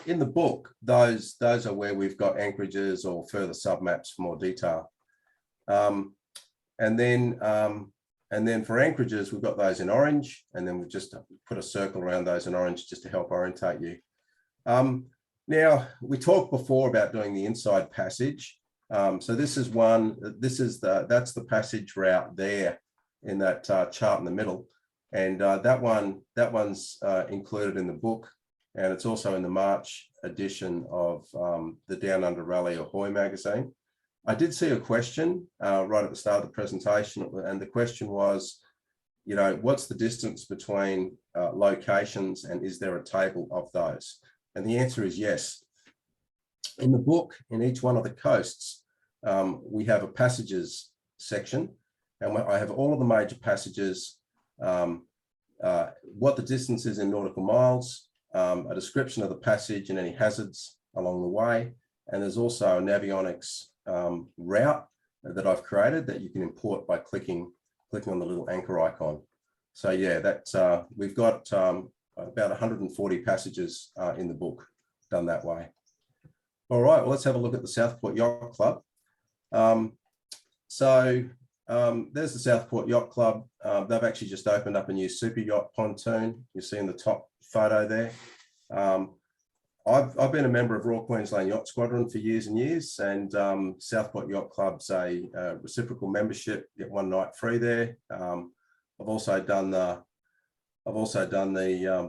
In the book, those are where we've got anchorages or further submaps for more detail. And then for anchorages, we've got those in orange, and then we've just put a circle around those in orange just to help orientate you. Now, we talked before about doing the inside passage. So this is that's the passage route there in that chart in the middle. And that one's included in the book. And it's also in the March edition of the Down Under Rally Ahoy magazine. I did see a question right at the start of the presentation, and the question was, what's the distance between locations, and is there a table of those? And the answer is yes. In the book, in each one of the coasts, we have a passages section, and I have all of the major passages, what the distance is in nautical miles, a description of the passage and any hazards along the way. And there's also a Navionics route that I've created that you can import by clicking on the little anchor icon. So yeah, that's we've got about 140 passages in the book done that way. All right, well, let's have a look at the Southport Yacht Club. There's the Southport Yacht Club. They've actually just opened up a new super yacht pontoon. You see in the top photo there. I've been a member of Royal Queensland Yacht Squadron for years and years, and Southport Yacht Club's a reciprocal membership. Get one night free there. I've also done the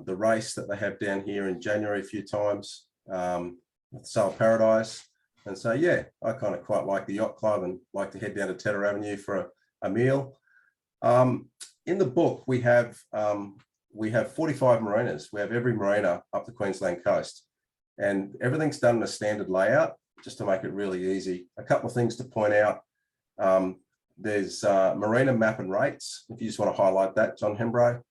race that they have down here in January a few times, Sail Paradise. And so, yeah, I kind of quite like the yacht club and like to head down to Tedder Avenue for a meal. In the book, we have 45 marinas. We have every marina up the Queensland coast, and everything's done in a standard layout just to make it really easy. A couple of things to point out. There's Marina Map and Rates, if you just want to highlight that, John Hembrow.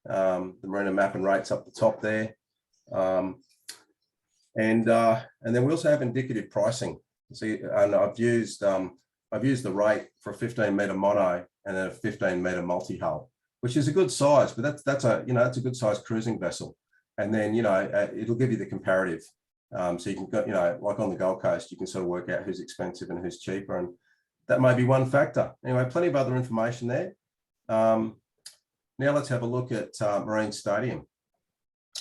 The Marina Map and Rates up the top there. And then we also have indicative pricing. See, and I've used the rate for a 15-meter mono and then a 15-meter multi-hull, which is a good size, but that's a good size cruising vessel. And then it'll give you the comparative, so you can go, like on the Gold Coast, you can sort of work out who's expensive and who's cheaper, and that may be one factor. Anyway, plenty of other information there. Now let's have a look at Marine Stadium.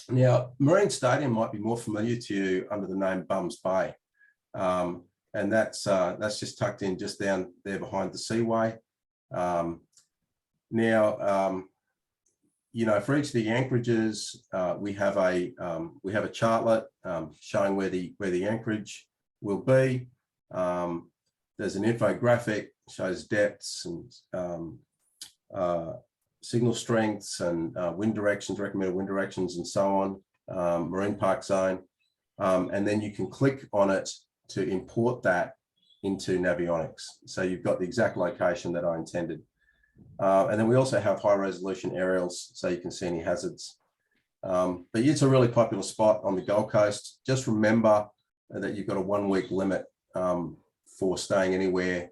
Now, Marine Stadium might be more familiar to you under the name Bums Bay, and that's just tucked in just down there behind the Seaway. For each of the anchorages, we have a chartlet showing where the anchorage will be. There's an infographic shows depths and signal strengths and wind directions, recommended wind directions, and so on, marine park zone. And then you can click on it to import that into Navionics. So you've got the exact location that I intended. And then we also have high resolution aerials, so you can see any hazards. But it's a really popular spot on the Gold Coast. Just remember that you've got a 1 week limit for staying anywhere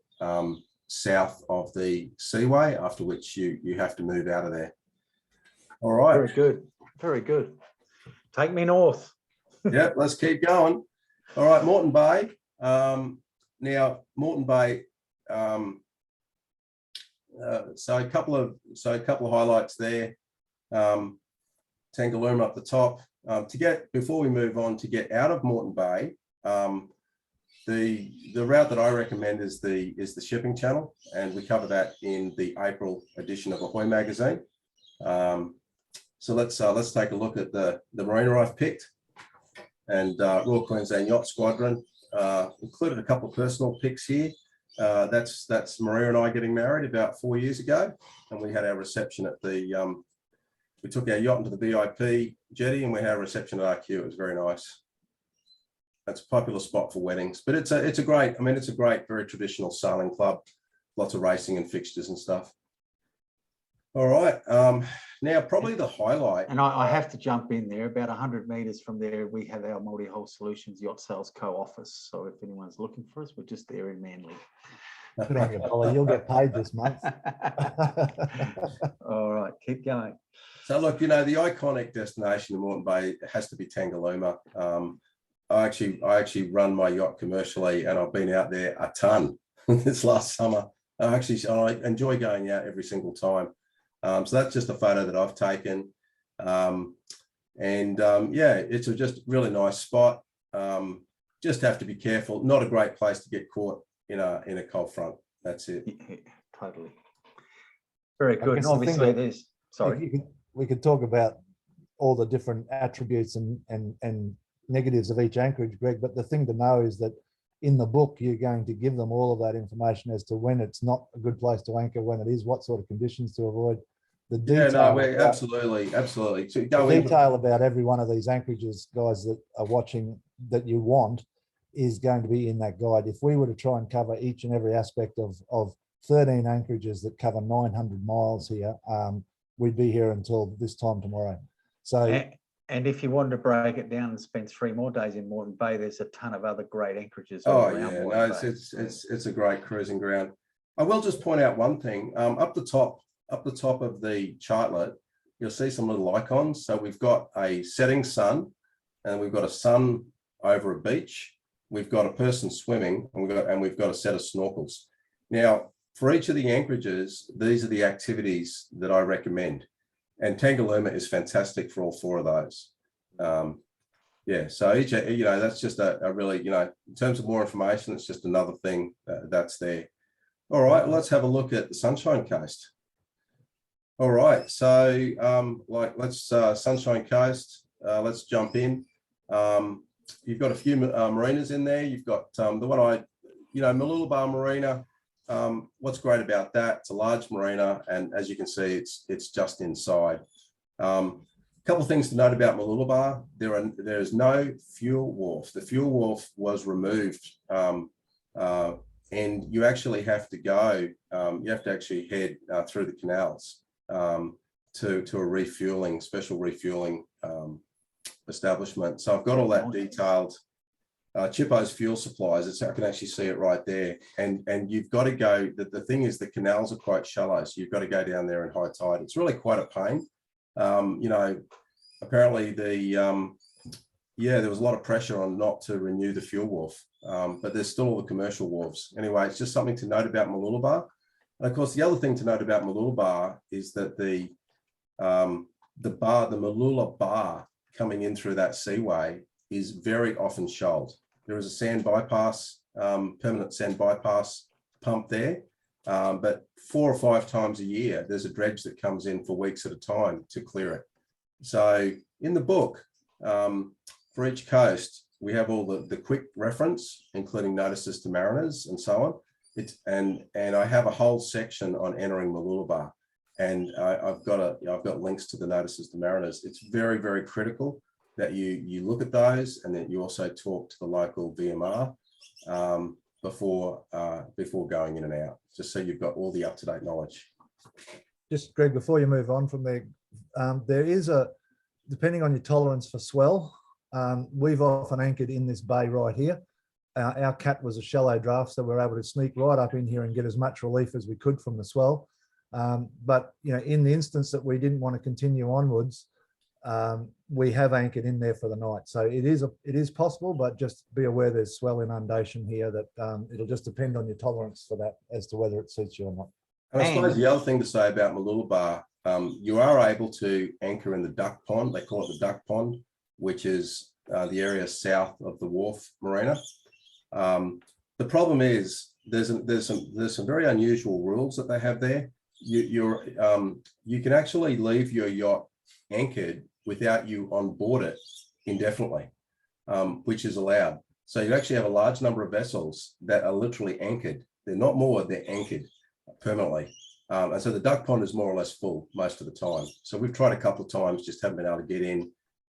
south of the Seaway, after which you have to move out of there. All right. Very good. Very good. Take me north. Yeah, let's keep going. All right, Morton Bay. Now, Morton Bay. So a couple of highlights there. Tangaluma up the top. Before we move on, to get out of Morton Bay, the route that I recommend is the shipping channel, and we cover that in the April edition of Ahoy magazine. So let's take a look at the marina I've picked, and Royal Queensland Yacht Squadron. Included a couple of personal picks here. That's Maria and I getting married about 4 years ago, and we had our reception at the. We took our yacht into the VIP jetty, and we had a reception at RQ. It was very nice. That's a popular spot for weddings, but it's a great, very traditional sailing club, lots of racing and fixtures and stuff. All right, now probably the highlight. And I have to jump in there. About 100 metres from there, we have our Multi-Hull Solutions Yacht Sales Co-office. So if anyone's looking for us, we're just there in Manly. Good on you, Polly. You'll get paid this month. All right, keep going. So look, the iconic destination in Morton Bay has to be Tangaluma. I actually run my yacht commercially, and I've been out there a ton this last summer. I enjoy going out every single time. So that's just a photo that I've taken. Yeah, it's just really nice spot. Just have to be careful. Not a great place to get caught in a cold front. That's it. Yeah, totally. Very good. And obviously, there's. Sorry. We could talk about all the different attributes and negatives of each anchorage, Greg, but the thing to know is that in the book, you're going to give them all of that information as to when it's not a good place to anchor, when it is, what sort of conditions to avoid. The detail, absolutely. So the detail about every one of these anchorages, guys that are watching, that you want, is going to be in that guide. If we were to try and cover each and every aspect of 13 anchorages that cover 900 miles here, we'd be here until this time tomorrow. So. And if you wanted to break it down and spend 3 more days in Morton Bay, there's a ton of other great anchorages. It's a great cruising ground. I will just point out one thing. Up the top of the chartlet, you'll see some little icons. So we've got a setting sun, and we've got a sun over a beach. We've got a person swimming, and we've got a set of snorkels. Now, for each of the anchorages, these are the activities that I recommend. And Tangaluma is fantastic for all 4 of those. Yeah, so each, that's just a really, in terms of more information, it's just another thing that's there. All right, let's have a look at the Sunshine Coast. All right, so let's Sunshine Coast, let's jump in. You've got a few marinas in there. You've got the one Mooloolaba Marina. What's great about that, it's a large marina, and as you can see, it's just inside. A couple of things to note about Mooloolaba. There's no fuel wharf. The fuel wharf was removed, and you actually have to go. You have to actually head through the canals to a special refueling establishment. So I've got all that detailed. Chippo's fuel supplies. I can actually see it right there. And you've got to go. The thing is, the canals are quite shallow, so you've got to go down there in high tide. It's really quite a pain. Apparently there was a lot of pressure on not to renew the fuel wharf, but there's still all the commercial wharves. Anyway, it's just something to note about Mooloolaba. And of course, the other thing to note about Mooloolaba is that the Mooloolaba bar coming in through that seaway is very often shoaled. There is a sand bypass, permanent sand bypass pump there. But 4 or 5 times a year, there's a dredge that comes in for weeks at a time to clear it. So in the book, for each coast, we have all the quick reference, including notices to mariners and so on. And I have a whole section on entering Mooloolaba, and I've got links to the notices to mariners. It's very, very critical that you look at those, and that you also talk to the local VMR before going in and out, just so you've got all the up-to-date knowledge. Just Greg, before you move on from there, there is depending on your tolerance for swell, we've often anchored in this bay right here. Our cat was a shallow draft, so we were able to sneak right up in here and get as much relief as we could from the swell. But in the instance that we didn't want to continue onwards, we have anchored in there for the night. So it is possible, but just be aware there's swell inundation here, that it'll just depend on your tolerance for that as to whether it suits you or not. And I suppose the other thing to say about Mooloolaba, you are able to anchor in the duck pond. They call it the duck pond, which is the area south of the wharf marina. The problem is there's some very unusual rules that they have there. You can actually leave your yacht anchored without you on board it indefinitely, which is allowed. So you actually have a large number of vessels that are literally anchored. They're not moored, they're anchored permanently. And so the duck pond is more or less full most of the time. So we've tried a couple of times, just haven't been able to get in,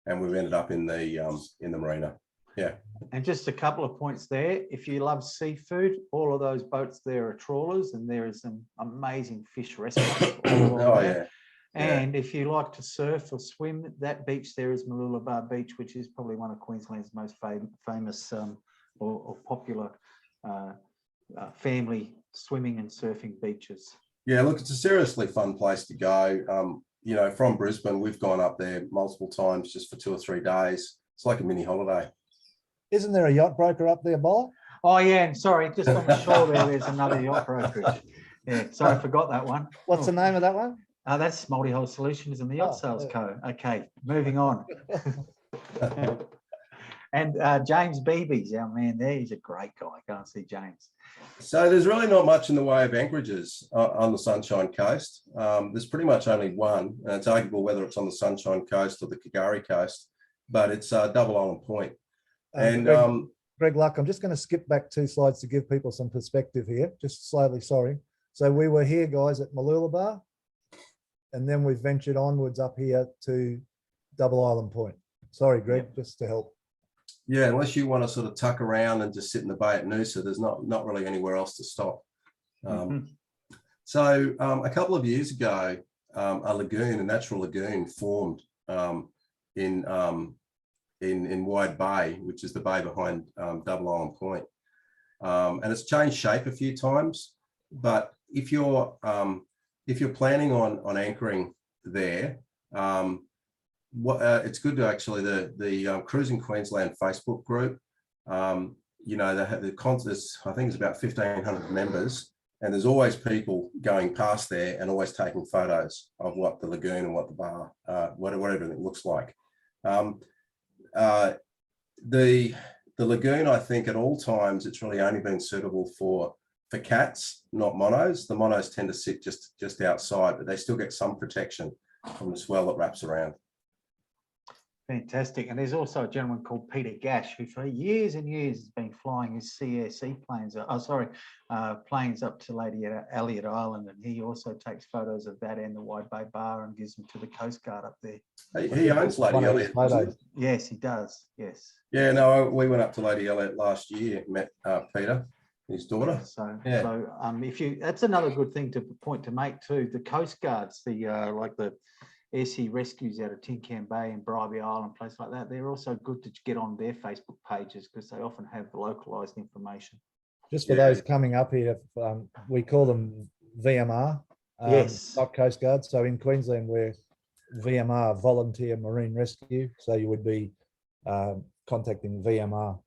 and we've ended up in the marina. Yeah. And just a couple of points there. If you love seafood, all of those boats there are trawlers, and there is some amazing fish restaurants all along there. And if you like to surf or swim, that beach there is Mooloolaba Beach, which is probably one of Queensland's most famous or popular family swimming and surfing beaches. Yeah, look, it's a seriously fun place to go. From Brisbane, we've gone up there multiple times just for 2 or 3 days. It's like a mini holiday. Isn't there a yacht broker up there, Bob? Oh, yeah, and sorry, just on the shore there's another yacht brokerage. Yeah, sorry, I forgot that one. What's the name of that one? That's Multi-Hull Solutions and the Yacht Sales Co. Okay, moving on. And James Beebe's our man there. He's a great guy. Go and see James. So there's really not much in the way of anchorages on the Sunshine Coast. There's pretty much only one, and it's arguable whether it's on the Sunshine Coast or the Kefir Coast, but it's Double Island Point. And Greg Luck, I'm just going to skip back 2 slides to give people some perspective here, just slowly, sorry. So we were here, guys, at Mooloolaba, and then we've ventured onwards up here to Double Island Point. Sorry, Greg, just to help. Yeah, unless you want to sort of tuck around and just sit in the bay at Noosa, there's not really anywhere else to stop. So a couple of years ago, a natural lagoon formed in Wide Bay, which is the bay behind Double Island Point. And it's changed shape a few times, but if you're planning on anchoring there, it's good to actually the Cruising Queensland Facebook group. They have the contests. I think it's about 1,500 members, and there's always people going past there and always taking photos of what the lagoon and what the bar, whatever it looks like. the lagoon, I think at all times, it's really only been suitable for cats, not monos. The monos tend to sit just outside, but they still get some protection from the swell that wraps around. Fantastic. And there's also a gentleman called Peter Gash, who for years and years has been flying his CSE planes, planes up to Lady Elliot Island. And he also takes photos of that and the Wide Bay Bar and gives them to the Coast Guard up there. He owns Lady Elliot, doesn't he? Yes, he does. Yes. Yeah, no, we went up to Lady Elliot last year, met Peter, his daughter. So, yeah. That's another good thing to make too. The Coast Guards, like the air sea rescues out of Tin Can Bay and Bribey Island, places like that, they're also good to get on their Facebook pages because they often have localized information. Just for those coming up here, we call them VMR, yes, not Coast Guard. So in Queensland, we're VMR, Volunteer Marine Rescue. So you would be contacting VMR.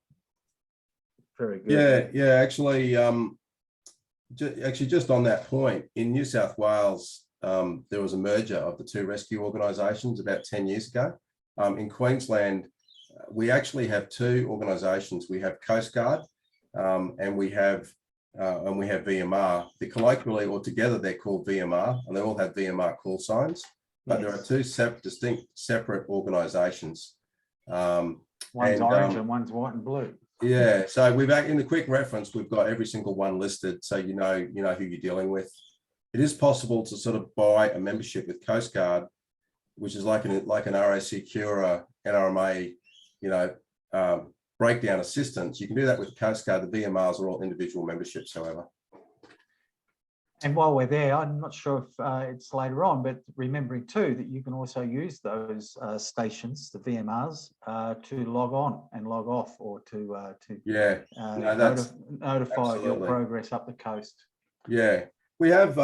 Very good. Yeah. Actually, just on that point, in New South Wales, there was a merger of the two rescue organisations about 10 years ago. In Queensland, we actually have two organisations. We have Coast Guard and we have VMR. They're colloquially or together they're called VMR, and they all have VMR call signs. But there are two distinct separate organisations. One's orange and one's white and blue. Yeah, so we've in the quick reference, we've got every single one listed, so you know who you're dealing with. It is possible to sort of buy a membership with Coast Guard, which is like an RACQ or a NRMA, breakdown assistance. You can do that with Coast Guard. The VMRs are all individual memberships, however. And while we're there, I'm not sure if it's later on, but remembering too that you can also use those stations, the VMRs, to log on and log off, or to notify your progress up the coast. Yeah, we have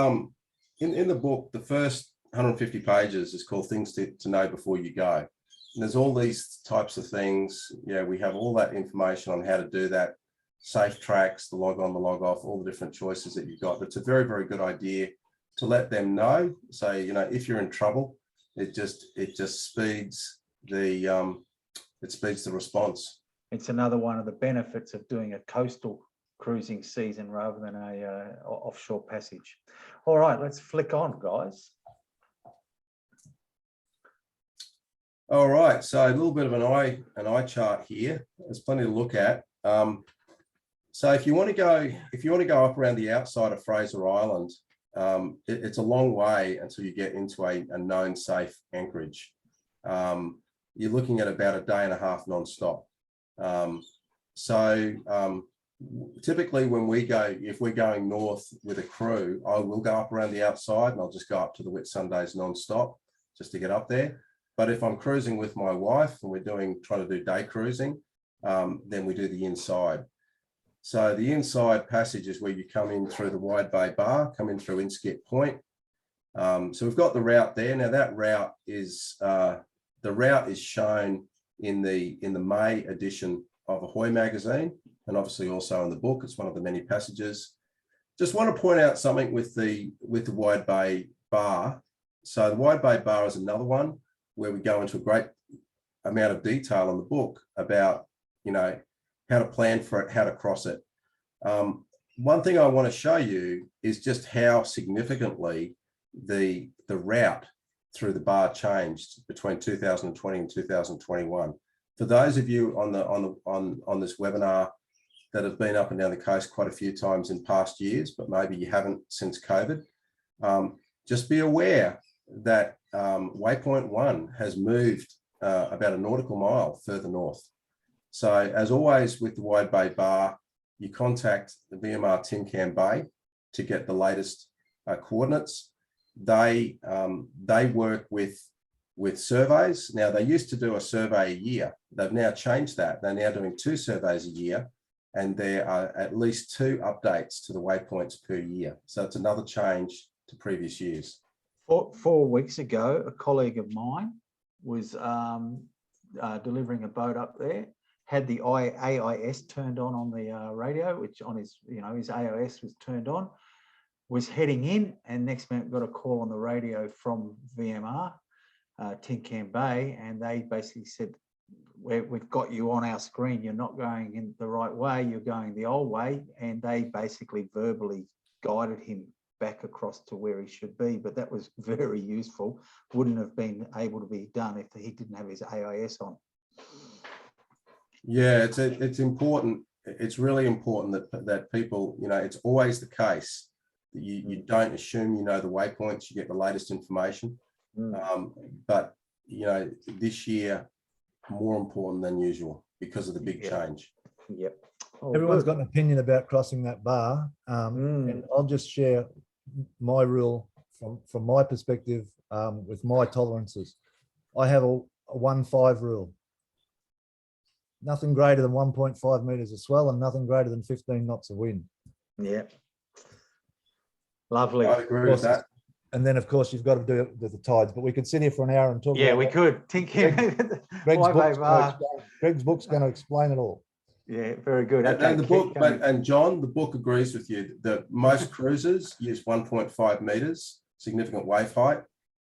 in the book, the first 150 pages is called Things to Know Before You Go. And there's all these types of things. Yeah, we have all that information on how to do that. Safe tracks, the log on, the log off, all the different choices that you've got. It's a very, very good idea to let them know. So, if you're in trouble, it just speeds the response. It's another one of the benefits of doing a coastal cruising season rather than a offshore passage. All right, let's flick on, guys. All right, so a little bit of an eye chart here. There's plenty to look at. So if you want to go up around the outside of Fraser Island, it's a long way until you get into a known safe anchorage. You're looking at about a day and a half non-stop. Typically when if we're going north with a crew, I will go up around the outside and I'll just go up to the Whitsundays non-stop just to get up there. But if I'm cruising with my wife and we're trying to do day cruising, then we do the inside. So the inside passage is where you come in through the Wide Bay Bar, come in through Inskip Point. So we've got the route there. Now that route is shown in the May edition of Ahoy magazine, and obviously also in the book. It's one of the many passages. Just want to point out something with the Wide Bay Bar. So the Wide Bay Bar is another one where we go into a great amount of detail in the book about how to plan for it, how to cross it. One thing I want to show you is just how significantly the route through the bar changed between 2020 and 2021. For those of you on this webinar that have been up and down the coast quite a few times in past years, but maybe you haven't since COVID, just be aware that waypoint 1 has moved about a nautical mile further north. So as always with the Wide Bay Bar, you contact the VMR Tin Can Bay to get the latest coordinates. They work with surveys. Now they used to do a survey a year. They've now changed that. They're now doing 2 surveys a year, and there are at least 2 updates to the waypoints per year. So it's another change to previous years. 4 weeks ago, a colleague of mine was delivering a boat up there, had the AIS turned on the radio, which on his, his AIS was turned on, was heading in, and next minute got a call on the radio from VMR, Tin Can Bay, and they basically said we've got you on our screen, you're not going in the right way, you're going the old way, and they basically verbally guided him back across to where he should be. But that was very useful. Wouldn't have been able to be done if he didn't have his AIS on. Yeah, it's important. It's really important that people, you know, it's always the case that you don't assume you know the waypoints, you get the latest information. But, you know, this year, more important than usual because of the big change. Yep. Oh, Everyone's good. got an opinion about crossing that bar. And I'll just share my rule from my perspective with my tolerances. I have a 1-5 rule. Nothing greater than 1.5 meters of swell and nothing greater than 15 knots of wind. Yeah. Lovely. I agree with that. And then, of course, you've got to do it with the tides. But we could sit here for an hour and talk. Yeah, about we that. could. Greg's book's going to explain it all. Yeah, very good. And, Okay, the book, and John, the book agrees with you that most cruisers use 1.5 meters, significant wave height.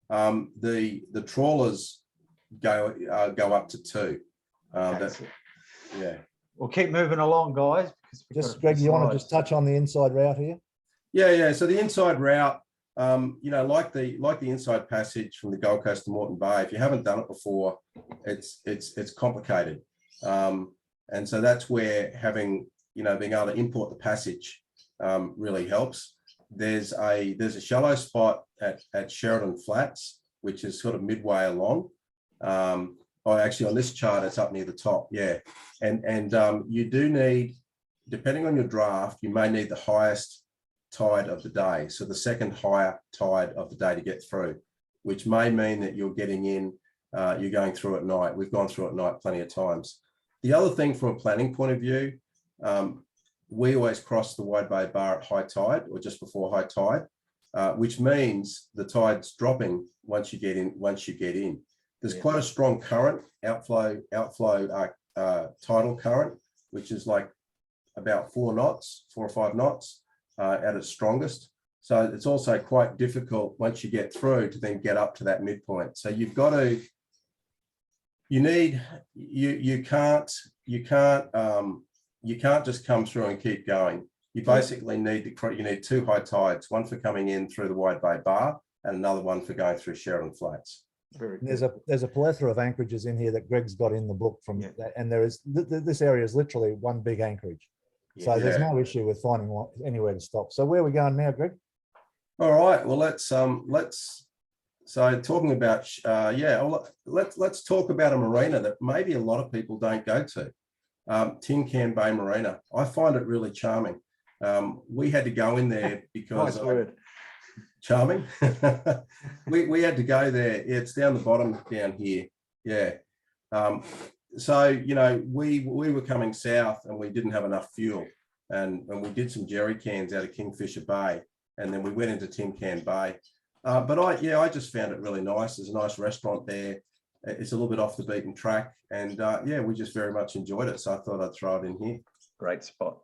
The trawlers go up to 2. Yeah. We'll keep moving along, guys. Just Greg, you want to just touch on the inside route here? Yeah. So the inside route, you know, like the inside passage from the Gold Coast to Morton Bay. If you haven't done it before, it's complicated. And so that's where having, you know, being able to import the passage really helps. There's a shallow spot at Sheridan Flats, which is sort of midway along. Actually on this chart, it's up near the top. Yeah. And you do need, depending on your draft, you may need the highest tide of the day. So the second higher tide of the day to get through, which may mean that you're getting in, you're going through at night. We've gone through at night plenty of times. The other thing from a planning point of view, we always cross the Wide Bay Bar at high tide or just before high tide, which means the tide's dropping once you get in. There's quite a strong current, outflow tidal current, which is like about 4 or 5 knots at its strongest. So it's also quite difficult once you get through to then get up to that midpoint. So you've got to, you can't just come through and keep going. You basically need 2 high tides, one for coming in through the Wide Bay Bar and another one for going through Sheridan Flats. There's a plethora of anchorages in here that Greg's got in the book and there is this area is literally one big anchorage. So there's no issue with finding anywhere to stop. So where are we going now, Greg? All right. Well, let's talking about let's talk about a marina that maybe a lot of people don't go to. Tin Can Bay Marina. I find it really charming. We had to go in there because charming. we had to go there. Yeah, it's down the bottom down here. Yeah. So, you know, we were coming south and we didn't have enough fuel and we did some jerry cans out of Kingfisher Bay and then we went into Tin Can Bay. But I just found it really nice. There's a nice restaurant there. It's a little bit off the beaten track and we just very much enjoyed it. So I thought I'd throw it in here. Great spot.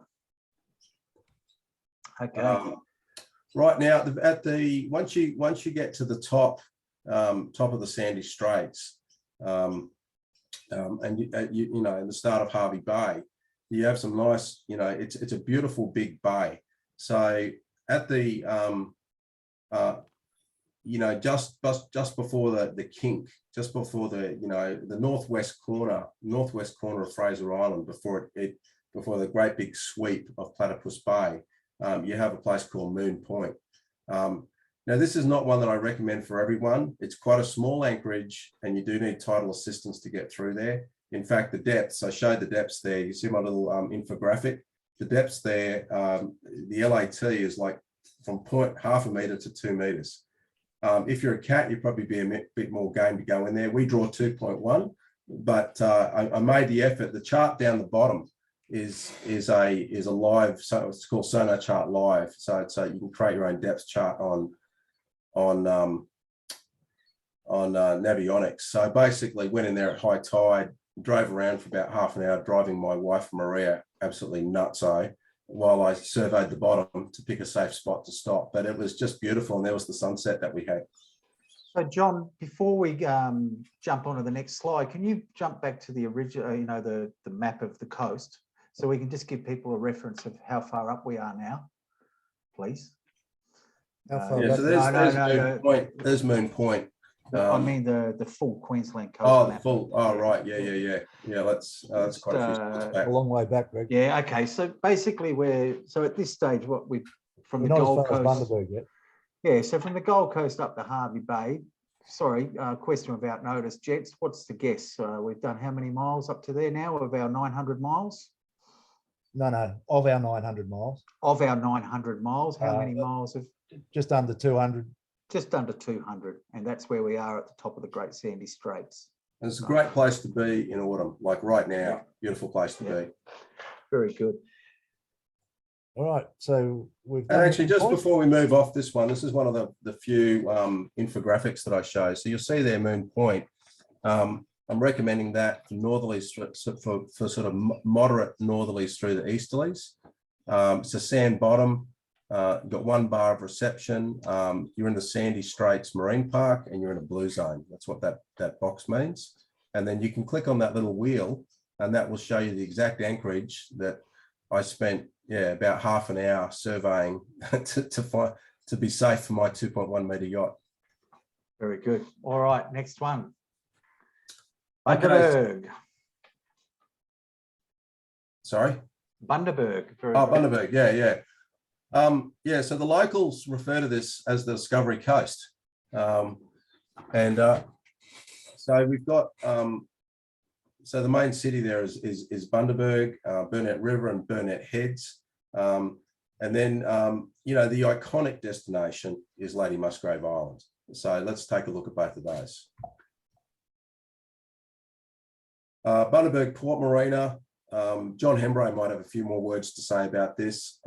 Okay. Right now once you get to the top of the Sandy Straits, and you know, in the start of Hervey Bay, you have some nice, you know, it's a beautiful big bay. So at the you know, just before the kink, just before the, you know, the northwest corner of Fraser Island, before the great big sweep of Platypus Bay, you have a place called Moon Point. Now, this is not one that I recommend for everyone. It's quite a small anchorage and you do need tidal assistance to get through there. In fact, the depths, I showed the depths there. You see my little infographic? The depths there, the LAT is like from half a meter to 2 meters. If you're a cat, you'd probably be a bit more game to go in there. We draw 2.1, but I made the effort. The chart down the bottom is a live, so it's called Sonar Chart Live. So you can create your own depth chart on Navionics. So basically went in there at high tide, drove around for about half an hour, driving my wife Maria absolutely nutso while I surveyed the bottom to pick a safe spot to stop. But it was just beautiful and there was the sunset that we had. So John, before we jump onto the next slide, can you jump back to the original, the map of the coast, so we can just give people a reference of how far up we are now, please? How far Yeah, back? so there's, No, there's no, Moon no. Point. There's Moon Point. I mean the full Queensland coast. Oh, the map. full. Oh, right. Yeah. That's quite a few spots A back. long way back, Greg. Yeah. Okay. So basically, so at this stage, what we from We're the not as Gold far as Coast. Bundaberg yet. Yeah. So from the Gold Coast up to Hervey Bay. Sorry, question without notice, gents. What's the guess? We've done how many miles up to there now of our 900 miles? No, of our 900 miles. Of our 900 miles, how many miles of? Just under 200. Just under 200, and that's where we are at the top of the Great Sandy Straits. And it's a great place to be in autumn, like right now. Beautiful place to be. Very good. All right, so we've And done actually, the just point. before we move off this one, this is one of the few infographics that I show. So you'll see there Moon Point. I'm recommending that for northerlies, for sort of moderate northerlies through the easterlies. It's a sand bottom. Got one bar of reception. You're in the Sandy Straits Marine Park and you're in a blue zone. That's what that box means. And then you can click on that little wheel and that will show you the exact anchorage that I spent, about half an hour surveying to be safe for my 2.1 metre yacht. Very good. All right, next one. Okay. Bundaberg. Sorry? Bundaberg. Very Oh, good. Bundaberg. Yeah. So the locals refer to this as the Discovery Coast. So we've got, so the main city there is Bundaberg, Burnett River and Burnett Heads. And then, the iconic destination is Lady Musgrave Island. So let's take a look at both of those. Bundaberg Port Marina. John Hembrow might have a few more words to say about this.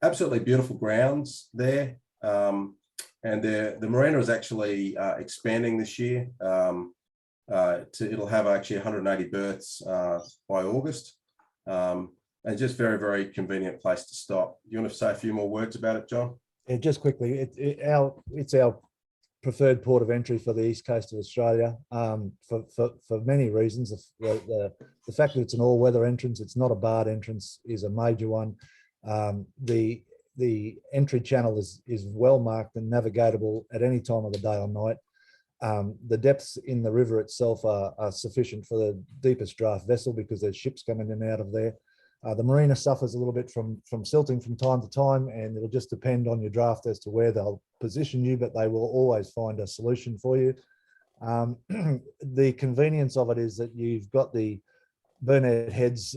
Absolutely beautiful grounds there. And the marina is actually expanding this year. It'll have actually 180 berths by August. And just very, very convenient place to stop. You want to say a few more words about it, John? Yeah, just quickly, it's our preferred port of entry for the east coast of Australia for many reasons. The fact that it's an all-weather entrance, it's not a barred entrance, is a major one. The entry channel is well marked and navigatable at any time of the day or night. The depths in the river itself are sufficient for the deepest draft vessel because there's ships coming in and out of there. The marina suffers a little bit from silting from time to time, and it'll just depend on your draft as to where they'll position you, but they will always find a solution for you. The convenience of it is that you've got the Burnett Heads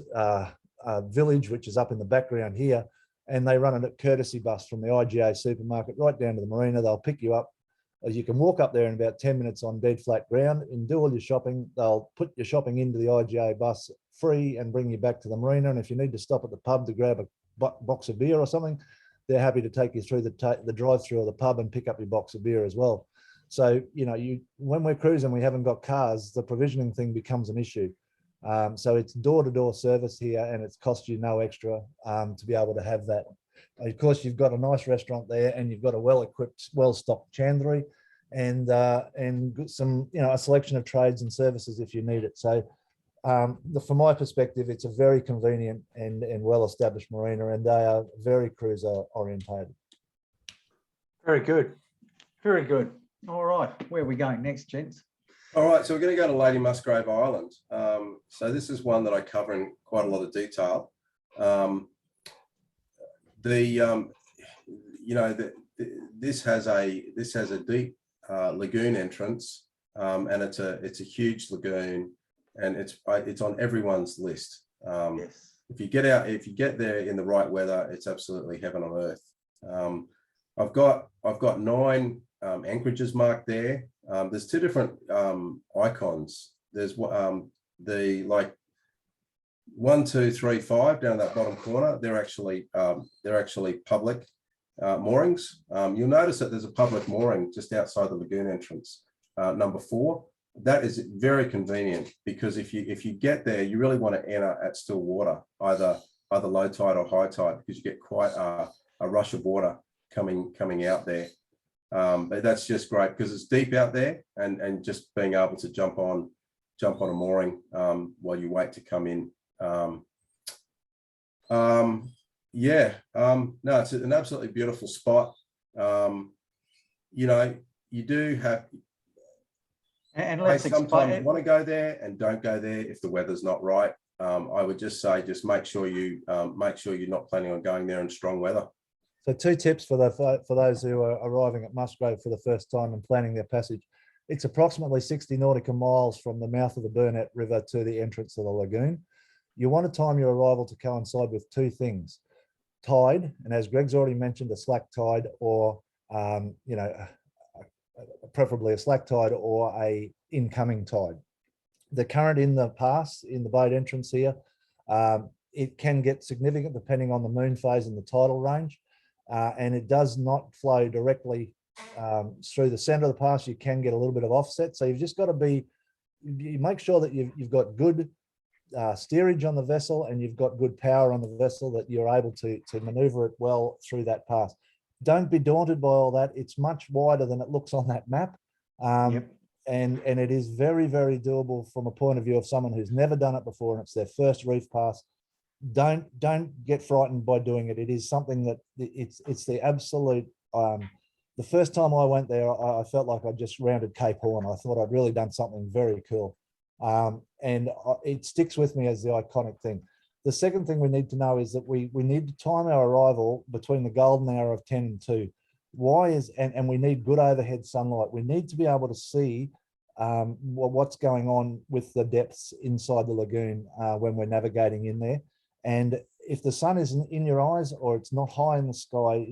village, which is up in the background here, and they run a courtesy bus from the IGA supermarket right down to the marina. They'll pick you up. You can walk up there in about 10 minutes on dead flat ground and do all your shopping. They'll put your shopping into the IGA bus free and bring you back to the marina. And if you need to stop at the pub to grab a box of beer or something, they're happy to take you through the drive-through of the pub and pick up your box of beer as well. So, when we're cruising, we haven't got cars, the provisioning thing becomes an issue. So it's door-to-door service here, and it's cost you no extra to be able to have that. Of course, you've got a nice restaurant there, and you've got a well-equipped, well-stocked chandlery, and some, a selection of trades and services if you need it. So, from my perspective, it's a very convenient and well-established marina, and they are very cruiser-orientated. Very good. Very good. All right, where are we going next, gents? All right, so we're going to go to Lady Musgrave Island. So this is one that I cover in quite a lot of detail. This has a deep lagoon entrance, and it's a huge lagoon, and it's on everyone's list. Yes. If you get there in the right weather, it's absolutely heaven on earth. I've got 9 anchorages marked there. There's 2 different icons. There's the 1, 2, 3, 5 down that bottom corner. They're actually public moorings. You'll notice that there's a public mooring just outside the lagoon entrance, number 4. That is very convenient because if you get there, you really want to enter at still water, either low tide or high tide, because you get quite a rush of water coming out there. But that's just great because it's deep out there, and just being able to jump on a mooring while you wait to come in. No, it's an absolutely beautiful spot. You know, you do have, And I let's sometimes explain. want to go there and don't go there if the weather's not right. I would just say, just make sure you're not planning on going there in strong weather. So 2 tips for those who are arriving at Musgrave for the first time and planning their passage. It's approximately 60 nautical miles from the mouth of the Burnett River to the entrance of the lagoon. You want to time your arrival to coincide with 2 things: tide, and as Greg's already mentioned, a slack tide, or you know, preferably a slack tide or a incoming tide. The current in the pass, in the boat entrance here, it can get significant depending on the moon phase and the tidal range, and it does not flow directly through the center of the pass. You can get a little bit of offset, so you've just got to you make sure that you've got good steerage on the vessel and you've got good power on the vessel, that you're able to maneuver it well through that pass. Don't be daunted by all that. It's much wider than it looks on that map. Yep. And it is very, very doable from a point of view of someone who's never done it before and it's their first reef pass. Don't get frightened by doing it. It is something that it's the absolute. The first time I went there, I felt like I just rounded Cape Horn. I thought I'd really done something very cool, and it sticks with me as the iconic thing. The second thing we need to know is that we need to time our arrival between the golden hour of 10 and 2. And we need good overhead sunlight. We need to be able to see what's going on with the depths inside the lagoon when we're navigating in there. And if the sun isn't in your eyes or it's not high in the sky,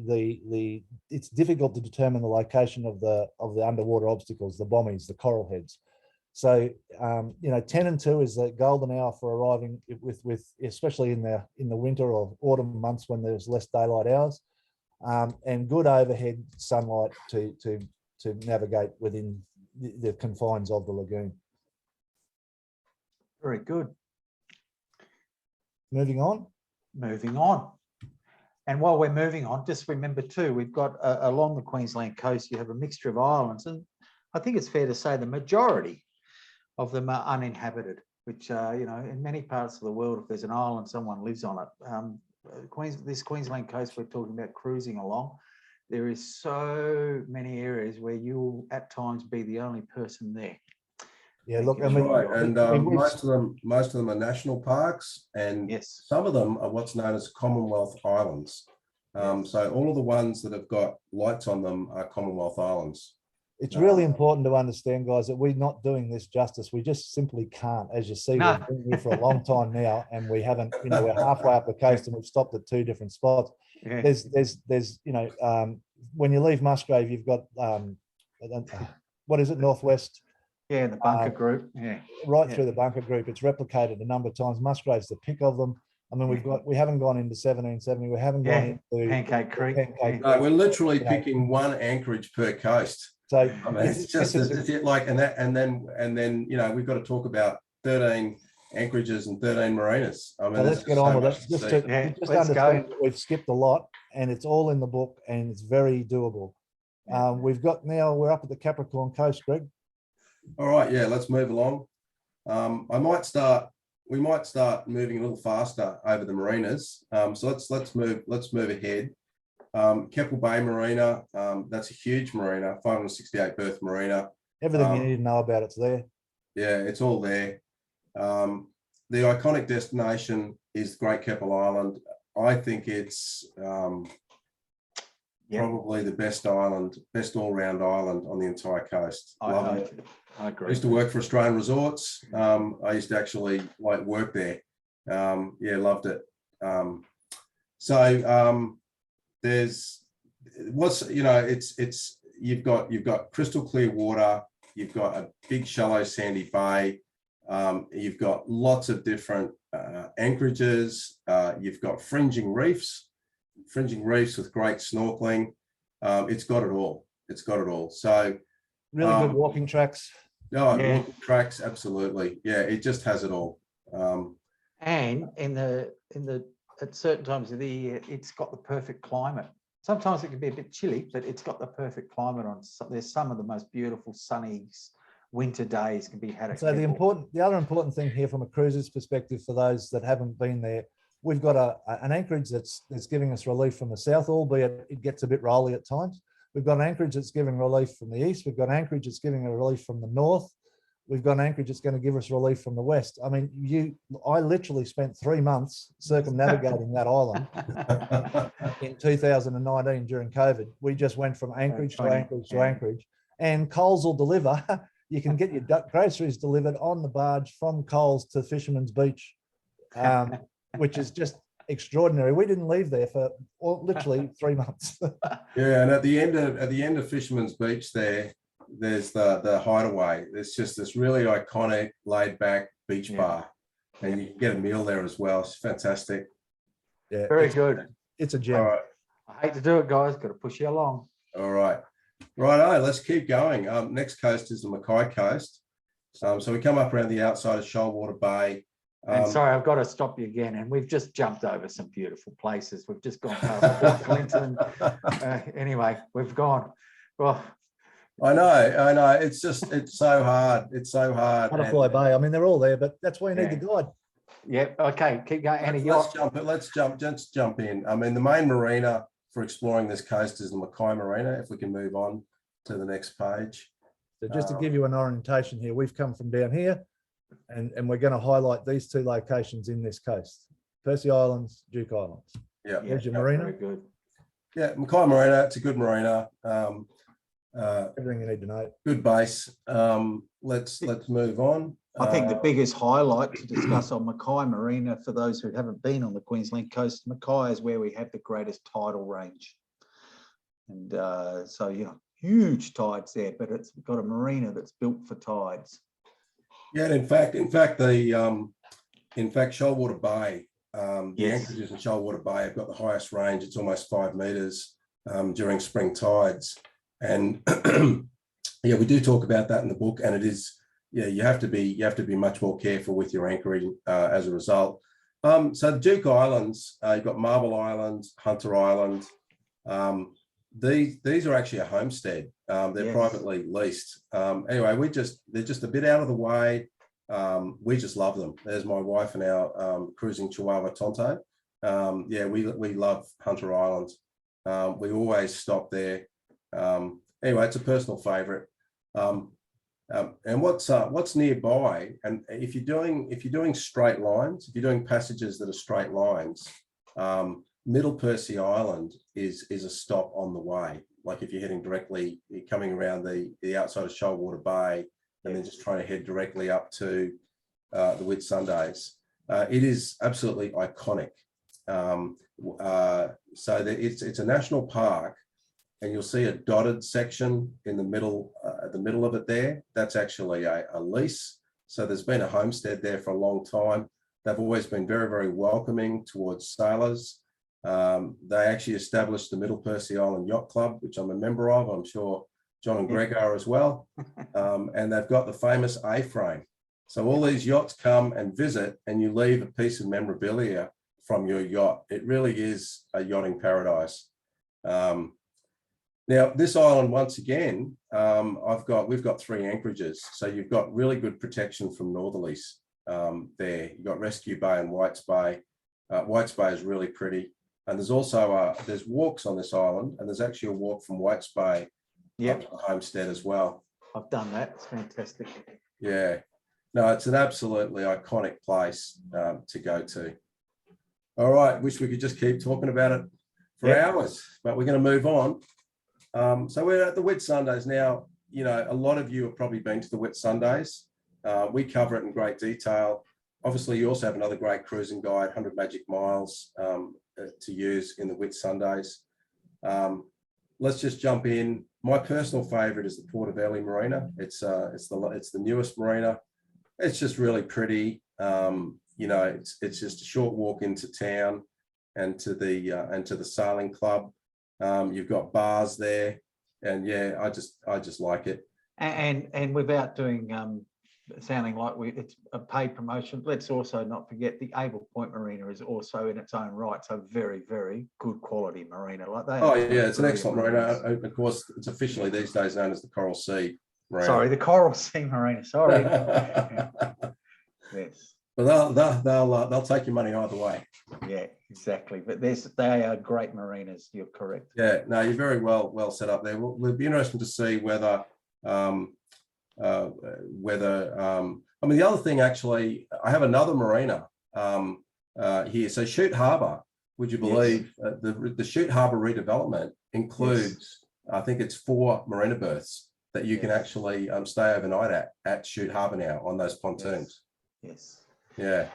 it's difficult to determine the location of the underwater obstacles, the bommies, the coral heads. So you know, 10 and 2 is the golden hour for arriving with especially in the winter or autumn months when there's less daylight hours, and good overhead sunlight to navigate within the confines of the lagoon. Very good. Moving on. Moving on. And while we're moving on, just remember too, we've got along the Queensland coast, you have a mixture of islands, and I think it's fair to say the majority of them are uninhabited, which you know, in many parts of the world, if there's an island, someone lives on it. This Queensland coast we're talking about cruising along, there is so many areas where you'll at times be the only person there. Yeah, look, That's right. And most of them are national parks, and yes, some of them are what's known as Commonwealth Islands. So all of the ones that have got lights on them are Commonwealth Islands. It's really important to understand, guys, that we're not doing this justice. We just simply can't. As you see, No. we've been here for a long time now, and we haven't, you know, we're halfway up the coast and we've stopped at 2 different spots. yeah. There's, you know, when you leave Musgrave, you've got, what is it, Northwest? Yeah, the bunker group. Yeah, Right through the bunker group. It's replicated a number of times. Musgrave's the pick of them. I mean, we haven't gone into 1770. We haven't gone into Pancake Creek. No, we're literally picking 1 anchorage per coast. So I mean, it's just like, and then you know, we've got to talk about 13 anchorages and 13 marinas. I mean, well, let's get on with it. Just let's understand go. we've skipped a lot, and it's all in the book, and it's very doable. We're up at the Capricorn Coast, Greg. All right, yeah, let's move along. We might start moving a little faster over the marinas. So let's move ahead. Kefir Bay Marina, that's a huge marina, 568 berth marina. Everything you need to know about it's there. Yeah, it's all there. The iconic destination is Great Keppel Island. I think it's probably the best all-round island on the entire coast. Love it. I agree. I used to work for Australian Resorts. I used to actually work there. Yeah, loved it. There's what's, you know, it's you've got crystal clear water. You've got a big shallow sandy bay. You've got lots of different anchorages. You've got fringing reefs with great snorkeling. It's got it all. So really good walking tracks. Walking tracks, absolutely. Yeah, it just has it all. And at certain times of the year, it's got the perfect climate. Sometimes it can be a bit chilly, but it's got the perfect climate on. So there's some of the most beautiful sunny winter days can be had at So Keppel. the other important thing here from a cruiser's perspective for those that haven't been there, we've got an anchorage that's giving us relief from the south, albeit it gets a bit rolly at times. We've got an anchorage that's giving relief from the east. We've got an anchorage that's giving a relief from the north. We've got an anchorage that's going to give us relief from the west. I mean, I literally spent 3 months circumnavigating that island in 2019 during COVID. We just went from anchorage to anchorage to anchorage, and Coles will deliver. You can get your groceries delivered on the barge from Coles to Fisherman's Beach, which is just extraordinary. We didn't leave there for literally 3 months. Yeah, and at the end of Fisherman's Beach there's the hideaway. There's just this really iconic laid back beach bar, and you can get a meal there as well. It's fantastic. Yeah, Very good. It's a gem. All right. I hate to do it, guys. Got to push you along. All right. Righto, let's keep going. Next coast is the Makai Coast. So we come up around the outside of Shoalwater Bay. And sorry, I've got to stop you again. And we've just jumped over some beautiful places. We've just gone past Port Clinton. Anyway, we've gone. Well, I know. It's so hard. It's so hard. Butterfly Bay. I mean, they're all there, but that's why you need the guide. Yeah. Okay. Keep going. Annie, Let's jump in. I mean, the main marina for exploring this coast is the Makai Marina. If we can move on to the next page. So just to give you an orientation here, we've come from down here, and we're going to highlight these two locations in this coast: Percy Islands, Duke Islands. Yeah. There's your marina. Very good. Yeah, Makai Marina. It's a good marina. Everything you need to know. Good base. Let's move on. I think the biggest highlight to discuss on Makai Marina, for those who haven't been on the Queensland coast, Makai is where we have the greatest tidal range. And so, huge tides there, but it's got a marina that's built for tides. Yeah, in fact, Shoalwater Bay, the anchorages in Shoalwater Bay have got the highest range. It's almost 5 meters during spring tides. And yeah, we do talk about that in the book, and it is, you have to be much more careful with your anchoring as a result. So the Duke Islands, you've got Marble Island, Hunter Island. These are actually a homestead. They're privately leased. Anyway, they're just a bit out of the way. We just love them. There's my wife and our cruising Chihuahua Tonto. Yeah, we love Hunter Island. We always stop there. Anyway, it's a personal favorite. And what's nearby, and if you're doing straight lines, if you're doing passages that are straight lines, Middle Percy Island is a stop on the way. Like if you're heading directly, you're coming around the outside of Shoalwater Bay, and then just trying to head directly up to the Whitsundays. It is absolutely iconic. So it's a national park, and you'll see a dotted section in the middle, at the middle of it there. That's actually a lease. So there's been a homestead there for a long time. They've always been very, very welcoming towards sailors. They actually established the Middle Percy Island Yacht Club, which I'm a member of. I'm sure John and Greg are as well. And they've got the famous A-frame. So all these yachts come and visit, and you leave a piece of memorabilia from your yacht. It really is a yachting paradise. Now, this island, once again, we've got 3 anchorages. So you've got really good protection from northerlies there. You've got Rescue Bay and Whites Bay. Whites Bay is really pretty. And there's also, there's walks on this island, and there's actually a walk from Whites Bay up to the homestead as well. I've done that. It's fantastic. Yeah. No, it's an absolutely iconic place to go to. All right. Wish we could just keep talking about it for hours, but we're going to move on. So we're at the Whitsundays now. A lot of you have probably been to the Whitsundays. We cover it in great detail. Obviously, you also have another great cruising guide, 100 Magic Miles, to use in the Whitsundays. Let's just jump in. My personal favourite is the Portobello Marina. It's the newest marina. It's just really pretty. It's just a short walk into town and to the sailing club. You've got bars there, and yeah, I just like it. And without doing sounding like it's a paid promotion. Let's also not forget the Able Point Marina is also in its own right, so very, very good quality marina. Like that. Oh yeah, it's an excellent marina. marinas. Of course, it's officially these days known as the Coral Sea Marina. Sorry, the Coral Sea Marina. Sorry. Yes. But they'll take your money either way. Yeah, exactly. But they are great marinas. You're correct. Yeah, no, you're very well set up there. It'll be interesting to see whether I mean, the other thing, actually, I have another marina here. So Chute Harbour, would you believe, the Chute Harbour redevelopment includes, I think it's 4 marina berths that you can actually stay overnight at Chute Harbour now on those pontoons. Yes. Yeah.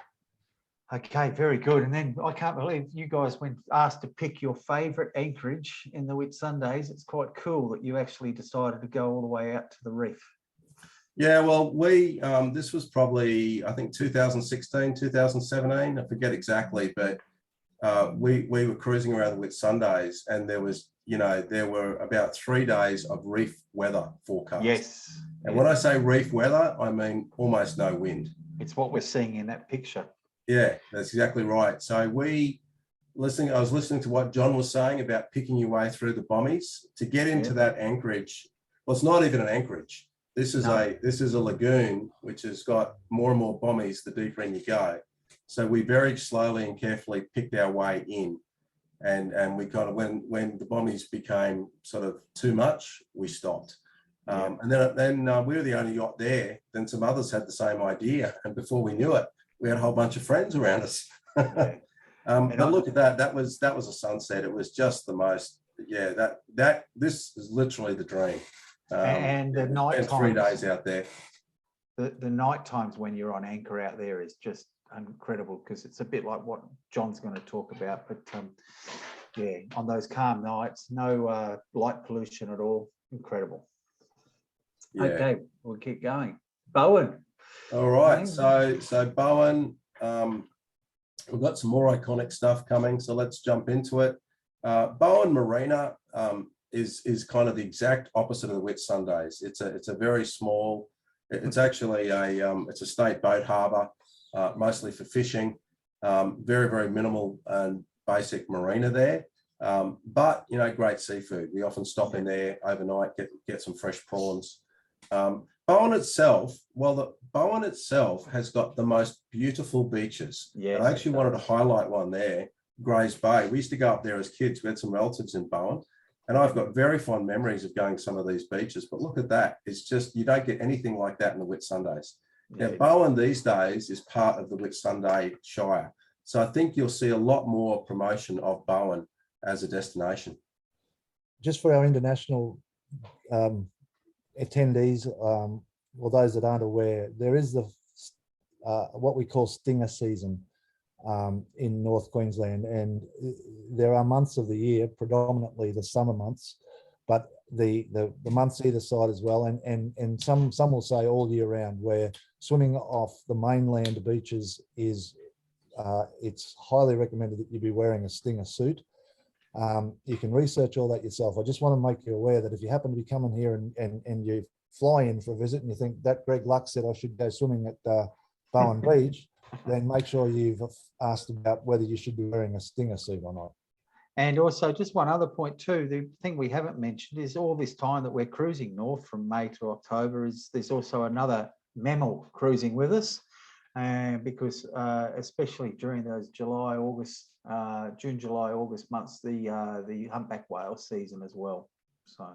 Okay, very good. And then I can't believe you guys went asked to pick your favourite anchorage in the Whitsundays. It's quite cool that you actually decided to go all the way out to the reef. Yeah, well, we this was probably, I think, 2016, 2017. I forget exactly, but we were cruising around the Whitsundays, and there were about 3 days of reef weather forecast. Yes. And when I say reef weather, I mean almost no wind. It's what we're seeing in that picture. Yeah, that's exactly right. So I was listening to what John was saying about picking your way through the bommies to get into that anchorage. Well, it's not even an anchorage. This is a lagoon which has got more and more bommies the deeper in you go. So we very slowly and carefully picked our way in, and we kind of when the bommies became sort of too much, we stopped. And then we were the only yacht there. Then some others had the same idea, and before we knew it, we had a whole bunch of friends around us. But look at that. That was a sunset. It was just the most. Yeah, this is literally the dream. And the night times, 3 days out there. The night times when you're on anchor out there is just incredible, because it's a bit like what John's going to talk about. But yeah, on those calm nights, no light pollution at all. Incredible. Yeah. Okay, we'll keep going. Bowen. All right, so Bowen, we've got some more iconic stuff coming, so let's jump into it. Bowen Marina is kind of the exact opposite of the Whitsundays. It's a very small. It's actually it's a state boat harbour, mostly for fishing. Very, very minimal and basic marina there. But great seafood. We often stop in there overnight, get some fresh prawns. Bowen itself, Bowen itself has got the most beautiful beaches. Yeah, I actually wanted to highlight one there, Grays Bay. We used to go up there as kids. We had some relatives in Bowen, and I've got very fond memories of going to some of these beaches. But look at that. It's just, you don't get anything like that in the Whitsundays. Yeah. Now, Bowen these days is part of the Whitsunday Shire. So I think you'll see a lot more promotion of Bowen as a destination. Just for our international attendees, or those that aren't aware, there is the what we call stinger season in North Queensland, and there are months of the year, predominantly the summer months, but the months either side as well, and some will say all year round, where swimming off the mainland beaches is it's highly recommended that you be wearing a stinger suit. You can research all that yourself. I just want to make you aware that if you happen to be coming here and you fly in for a visit and you think that Greg Luck said I should go swimming at Bowen Beach, then make sure you've asked about whether you should be wearing a stinger suit or not. And also, just one other point too, the thing we haven't mentioned is all this time that we're cruising north from May to October, there's also another mammal cruising with us, because especially during those July, August, June, July, August months, the humpback whale season as well. So,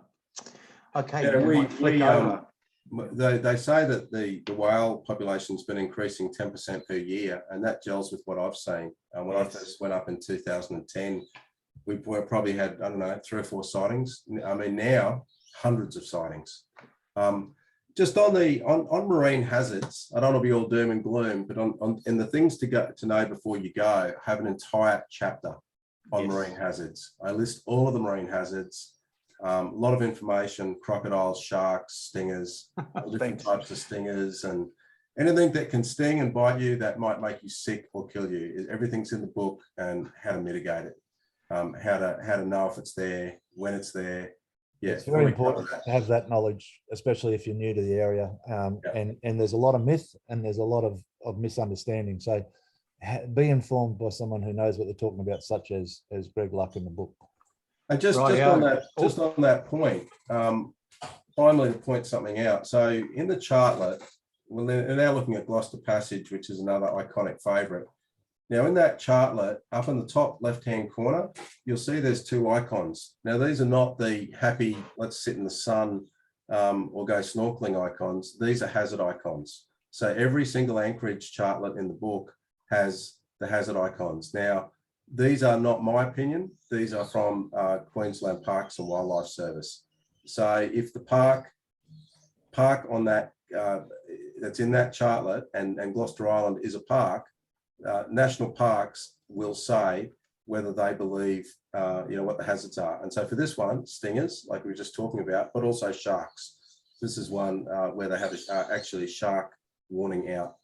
okay. Yeah, they say that the whale population's been increasing 10% per year, and that gels with what I've seen. When I first went up in 2010, we probably had, I don't know, 3 or 4 sightings. I mean, now hundreds of sightings. Just on marine hazards, I don't want to be all doom and gloom, but in the things to know before you go, I have an entire chapter on marine hazards. I list all of the marine hazards, a lot of information: crocodiles, sharks, stingers, different types of stingers, and anything that can sting and bite you that might make you sick or kill you. Everything's in the book, and how to mitigate it, how to know if it's there, when it's there. yeah, It's very fully cover important that. to have that knowledge, especially if you're new to the area. Yeah. And there's a lot of myth and there's a lot of misunderstanding. So be informed by someone who knows what they're talking about, such as Greg Luck in the book. And just on that point, finally to point something out. So in the chartlet, we're now looking at Gloucester Passage, which is another iconic favourite. Now in that chartlet, up in the top left-hand corner, you'll see there's two icons. Now these are not the happy, let's sit in the sun or go snorkeling icons. These are hazard icons. So every single anchorage chartlet in the book has the hazard icons. Now, these are not my opinion. These are from Queensland Parks and Wildlife Service. So if the park on that, that's in that chartlet and Gloucester Island is a park, national parks will say whether they believe, what the hazards are. And so for this one, stingers, like we were just talking about, but also sharks. This is one where they have actually a shark warning out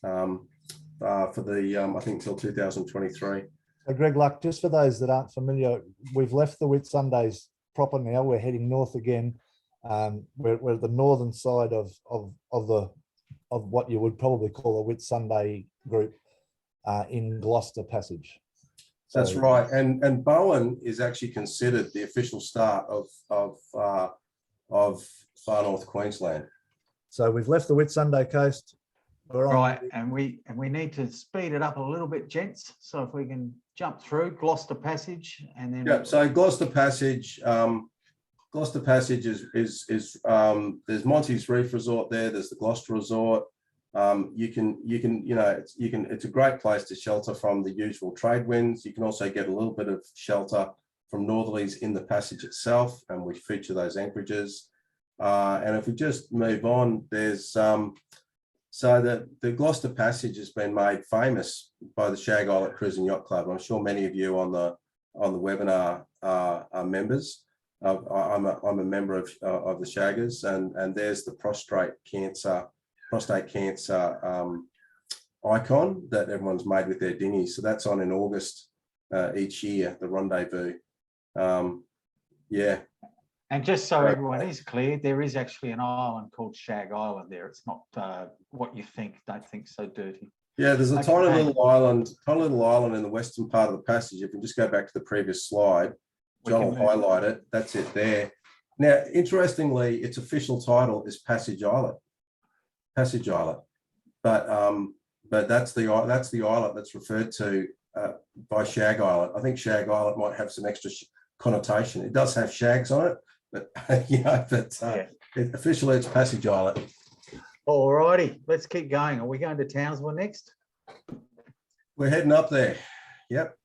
for the, I think till 2023. So Greg Luck, just for those that aren't familiar, we've left the Whitsundays proper now. We're heading north again. We're at the northern side of what you would probably call a Whitsunday group in Gloucester Passage. So, that's right, and Bowen is actually considered the official start of far north Queensland. So we've left the Whitsunday coast. We're on Right, and we need to speed it up a little bit, gents. So if we can jump through Gloucester Passage and then Yeah, so Gloucester Passage is there's Monty's Reef Resort there. There's the Gloucester Resort. It's a great place to shelter from the usual trade winds. You can also get a little bit of shelter from northerlies in the passage itself, and we feature those anchorages. And if we just move on, there's so the Gloucester Passage has been made famous by the Shag Island Cruise and Yacht Club. I'm sure many of you on the webinar are members. I'm a member of the Shaggers, and there's the prostate cancer icon that everyone's made with their dinghies. So that's on in August each year, the rendezvous. Yeah. And just so everyone is clear, there is actually an island called Shag Island there. It's not what you think. Don't think so dirty. Yeah, there's a tiny little island in the western part of the passage. If you just go back to the previous slide, John will highlight it. That's it there. Now, interestingly, its official title is Passage Island. But that's the islet that's referred to by Shag Island. I think Shag Island might have some extra connotation. It does have shags on it, but officially it's Passage Island. All righty, let's keep going. Are we going to Townsville next? We're heading up there. Yep.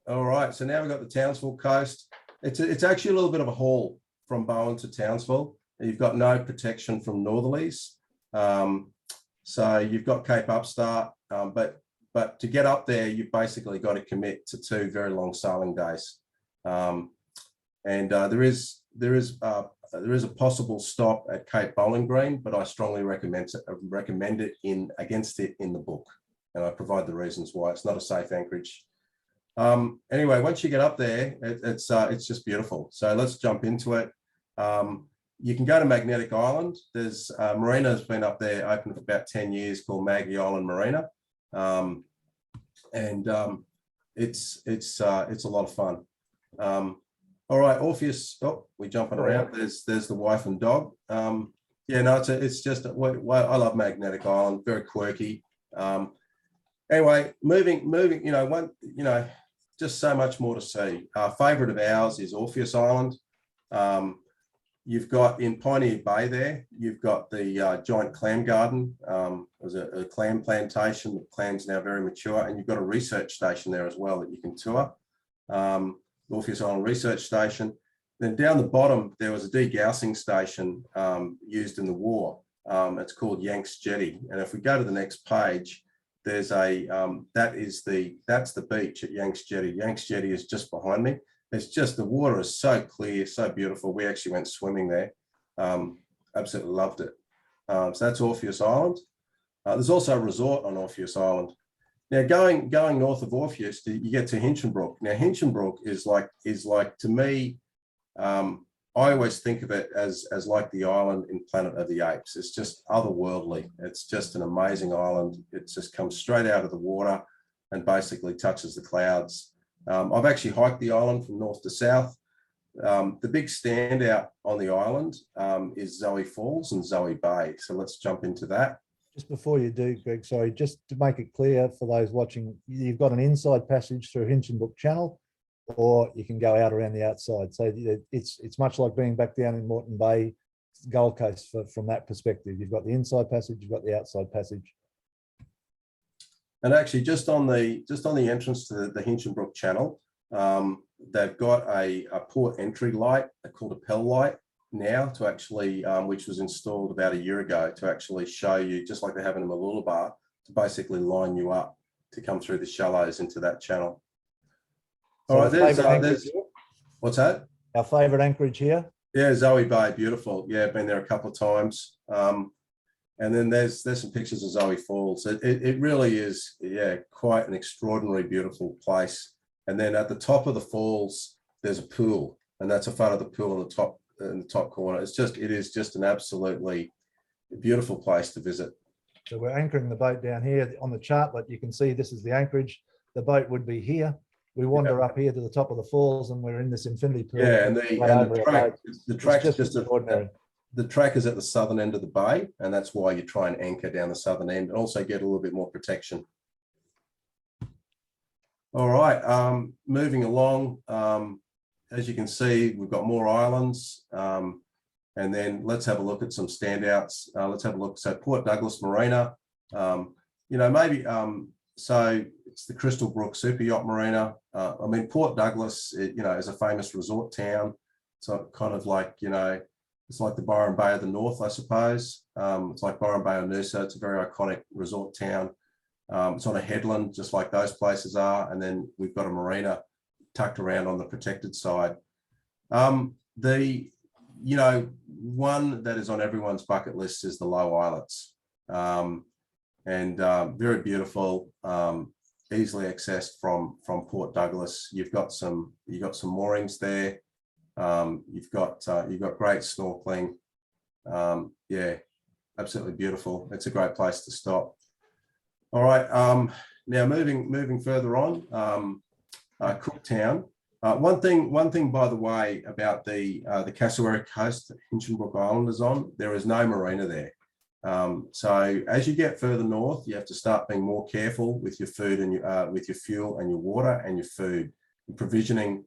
All right. So now we've got the Townsville Coast. It's actually a little bit of a haul from Bowen to Townsville. You've got no protection from northerlies. So you've got Cape Upstart, but to get up there, you've basically got to commit to 2 very long sailing days. There is a possible stop at Cape Bowling Green, but I strongly recommend it against it in the book, and I provide the reasons why. It's not a safe anchorage. Anyway, once you get up there, it's just beautiful. So let's jump into it. You can go to Magnetic Island. There's Marina has been up there, open for about 10 years, called Makai Island Marina, it's a lot of fun. All right, Orpheus. Oh, we're jumping around. There's the wife and dog. It's just I love Magnetic Island. Very quirky. Anyway, moving. Just so much more to see. Our favourite of ours is Orpheus Island. You've got in Pioneer Bay there, you've got the giant clam garden. There's a clam plantation. The clam's now very mature, and you've got a research station there as well that you can tour. Orpheus Island Research Station. Then down the bottom, there was a degaussing station used in the war. It's called Yanks Jetty. And if we go to the next page, there's that's the beach at Yanks Jetty. Yanks Jetty is just behind me. It's just, the water is so clear, so beautiful. We actually went swimming there. Absolutely loved it. So that's Orpheus Island. There's also a resort on Orpheus Island. Now going north of Orpheus, you get to Hinchinbrook. Now Hinchinbrook is like to me, I always think of it as like the island in Planet of the Apes. It's just otherworldly. It's just an amazing island. It just comes straight out of the water and basically touches the clouds. I've actually hiked the island from north to south. The big standout on the island is Zoe Falls and Zoe Bay. So let's jump into that. Just before you do, Greg, sorry, just to make it clear for those watching, you've got an inside passage through Hinchinbrook Channel, or you can go out around the outside. So it's much like being back down in Morton Bay, Gold Coast from that perspective. You've got the inside passage, you've got the outside passage. And actually, just on the entrance to the Hinchinbrook Channel, they've got a port entry light called a Pell light now to actually, which was installed about a year ago to actually show you, just like they have in Mooloolaba, to basically line you up to come through the shallows into that channel. So all right, there's what's that? Our favourite anchorage here. Yeah, Zoe Bay, beautiful. Yeah, been there a couple of times. And then there's some pictures of Zoe Falls. It really is, yeah, quite an extraordinary, beautiful place. And then at the top of the falls, there's a pool, and that's a photo of the pool in the top corner. It is just an absolutely beautiful place to visit. So we're anchoring the boat down here on the chart, but you can see this is the anchorage. The boat would be here. We wander up here to the top of the falls, and we're in this infinity pool. Yeah, and the track is just ordinary. The track is at the southern end of the bay, and that's why you try and anchor down the southern end and also get a little bit more protection. All right, moving along. As you can see, we've got more islands, and then let's have a look at some standouts. Let's have a look. So Port Douglas Marina, so it's the Crystal Brook Super Yacht Marina. I mean, Port Douglas, is a famous resort town. So kind of like, it's like the Byron Bay of the North, I suppose. It's like Byron Bay or Noosa. It's a very iconic resort town. It's on a headland, just like those places are. And then we've got a marina tucked around on the protected side. One that is on everyone's bucket list is the Low Islets. Very beautiful, easily accessed from Port Douglas. You've got some moorings there. You've got great snorkeling. Yeah, absolutely beautiful. It's a great place to stop. All right. Now moving further on, Cooktown. One thing, by the way, about the Cassowary Coast that Hinchinbrook Island is on, there is no marina there. So as you get further north, you have to start being more careful with your food and with your fuel and your water and your food. Provisioning,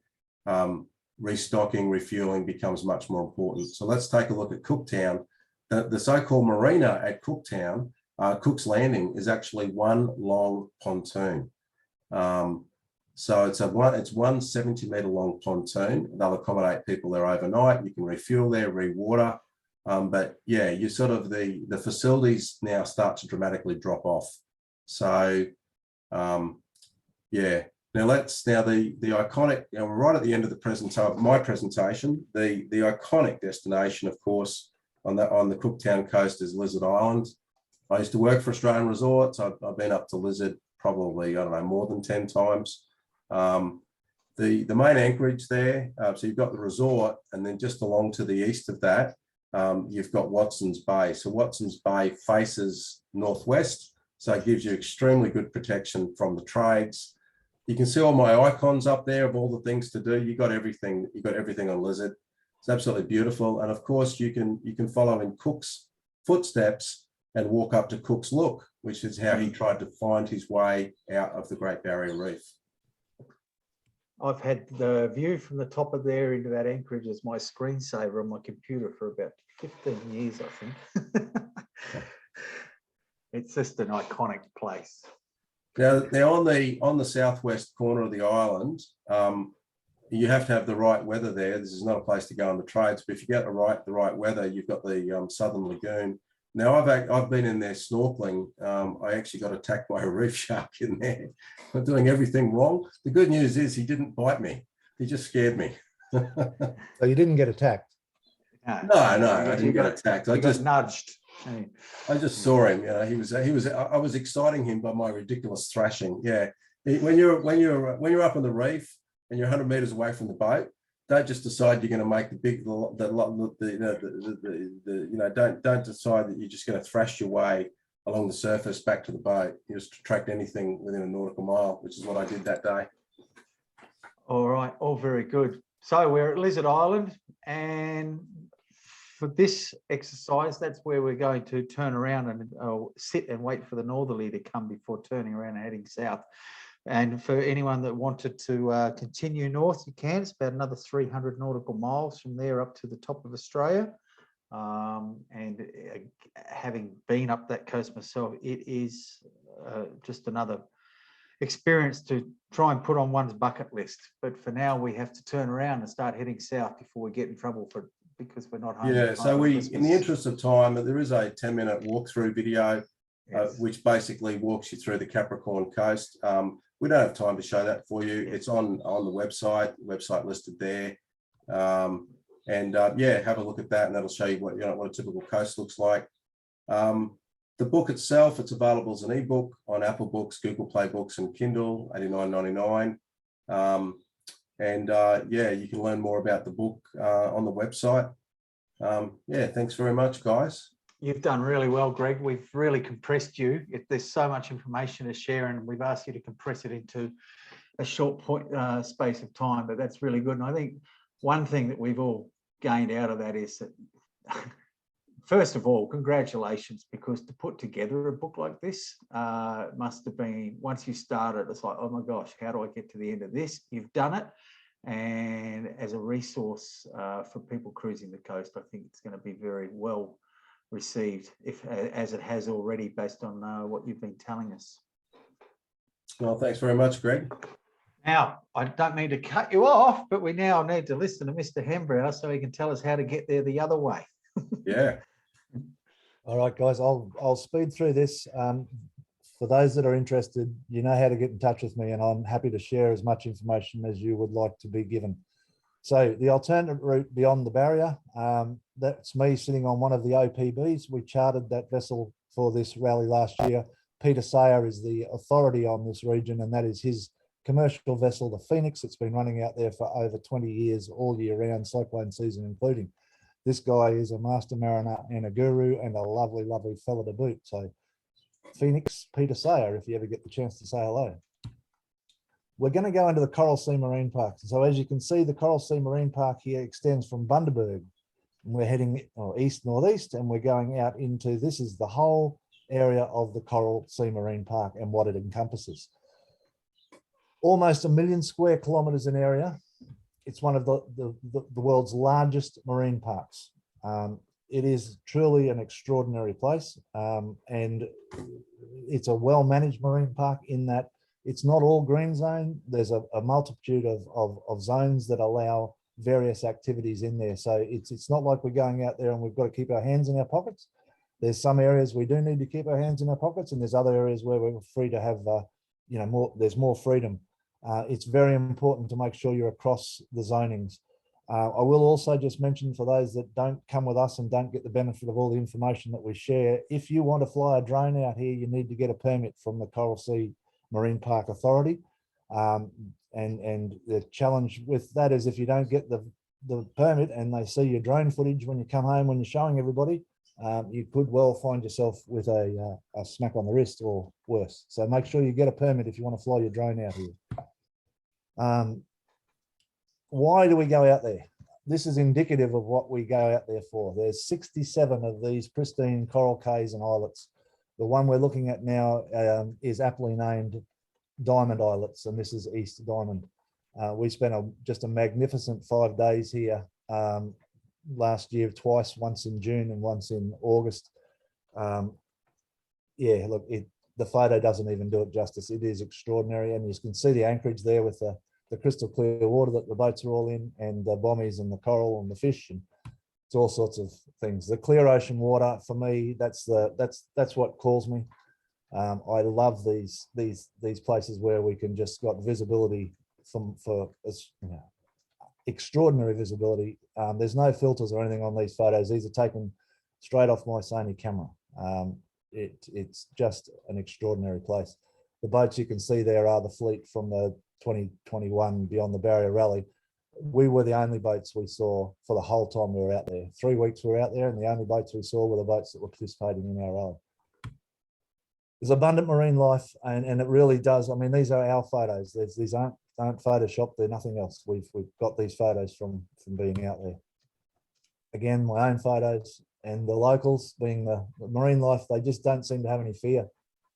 restocking, refueling becomes much more important. So let's take a look at Cooktown. The so-called marina at Cooktown, Cook's Landing, is actually one long pontoon. So it's 1 70-metre long pontoon. They'll accommodate people there overnight. You can refuel there, re-water. But yeah, you sort of the facilities now start to dramatically drop off. So yeah. Now the iconic, we're right at the end of my presentation. The iconic destination, of course, on the Cooktown coast is Lizard Island. I used to work for Australian Resorts. I've been up to Lizard probably, I don't know, more than 10 times. The main anchorage there, so you've got the resort, and then just along to the east of that, you've got Watson's Bay. So Watson's Bay faces northwest, so it gives you extremely good protection from the trades. You can see all my icons up there of all the things to do. You got everything on Lizard. It's absolutely beautiful. And of course, you can follow in Cook's footsteps and walk up to Cook's Look, which is how he tried to find his way out of the Great Barrier Reef. I've had the view from the top of there into that anchorage as my screensaver on my computer for about 15 years, I think. It's just an iconic place. Now on the southwest corner of the island, you have to have the right weather there. This is not a place to go on the trades, but if you get the right weather, you've got the Southern Lagoon. Now I've been in there snorkeling. I actually got attacked by a reef shark in there. I'm doing everything wrong. The good news is he didn't bite me. He just scared me. So you didn't get attacked? No, I didn't get attacked. I just nudged. I just saw him. I was exciting him by my ridiculous thrashing. Yeah, when you're up on the reef and you're 100 meters away from the boat, don't just decide you're going to make the big, don't decide that you're just going to thrash your way along the surface back to the boat. You just attract anything within a nautical mile, which is what I did that day. All right, all very good. So we're at Lizard Island, and for this exercise, that's where we're going to turn around and sit and wait for the northerly to come before turning around and heading south. And for anyone that wanted to continue north, you can. It's about another 300 nautical miles from there up to the top of Australia. Having been up that coast myself, it is just another experience to try and put on one's bucket list. But for now, we have to turn around and start heading south before we get in trouble because we're not home. Yeah, so in the interest of time, there is a 10-minute walkthrough video, yes, which basically walks you through the Capricorn Coast. We don't have time to show that for you. It's on the website listed there. Yeah, have a look at that, and that'll show you what a typical coast looks like. The book itself, it's available as an ebook on Apple Books, Google Play Books, and Kindle, $89.99. Yeah, you can learn more about the book on the website. Yeah, thanks very much, guys. You've done really well, Greg. We've really compressed you. There's so much information to share, and we've asked you to compress it into a short space of time, but that's really good. And I think one thing that we've all gained out of that is that, first of all, congratulations, because to put together a book like this must have been, once you start it, it's like, oh my gosh, how do I get to the end of this? You've done it. And as a resource for people cruising the coast, I think it's going to be very well received, as it has already, based on what you've been telling us. Well, thanks very much, Greg. Now, I don't mean to cut you off, but we now need to listen to Mr. Hembrow so he can tell us how to get there the other way. Yeah. All right, guys, I'll speed through this. For those that are interested, you know how to get in touch with me, and I'm happy to share as much information as you would like to be given. So the alternate route beyond the barrier, that's me sitting on one of the OPBs. We chartered that vessel for this rally last year. Peter Sayer is the authority on this region, and that is his commercial vessel, the Phoenix. It's been running out there for over 20 years, all year round, cyclone season including. This guy is a master mariner and a guru, and a lovely, lovely fella to boot. So Phoenix, Peter Sayer, if you ever get the chance to say hello. We're going to go into the Coral Sea Marine Park. So as you can see, the Coral Sea Marine Park here extends from Bundaberg. And we're heading east-northeast, and we're going out into, this is the whole area of the Coral Sea Marine Park and what it encompasses. Almost 1 million square kilometres in area. It's one of the world's largest marine parks. It is truly an extraordinary place, and it's a well-managed marine park in that it's not all green zone. There's a multitude of zones that allow various activities in there. So it's not like we're going out there and we've got to keep our hands in our pockets. There's some areas we do need to keep our hands in our pockets, and there's other areas where we're free to have, there's more freedom. It's very important to make sure you're across the zonings. I will also just mention, for those that don't come with us and don't get the benefit of all the information that we share, if you want to fly a drone out here, you need to get a permit from the Coral Sea Marine Park Authority. And the challenge with that is, if you don't get the permit and they see your drone footage when you come home, when you're showing everybody, you could well find yourself with a smack on the wrist or worse. So make sure you get a permit if you want to fly your drone out here. Why do we go out there? This is indicative of what we go out there for. There's 67 of these pristine coral cays and islets. The one we're looking at now is aptly named Diamond Islets, and this is East Diamond. We spent just a magnificent 5 days here last year, twice, once in June and once in August. Yeah, look, the photo doesn't even do it justice. It is extraordinary, and you can see the anchorage there with the crystal clear water that the boats are all in, and the bommies and the coral and the fish, and it's all sorts of things. The clear ocean water, for me, that's what calls me. I love these places where we can just got visibility for extraordinary visibility. There's no filters or anything on these photos. These are taken straight off my Sony camera. It's just an extraordinary place. The boats you can see there are the fleet from the 2021 Beyond the Barrier Rally. we were the only boats we saw for the whole time we were out there. 3 weeks we were out there, and the only boats we saw were the boats that were participating in our ride. There's abundant marine life, and it really does. I mean, these are our photos. These aren't photoshopped. They're nothing else. We've got these photos from being out there. Again, my own photos, and the locals, being the marine life, they just don't seem to have any fear.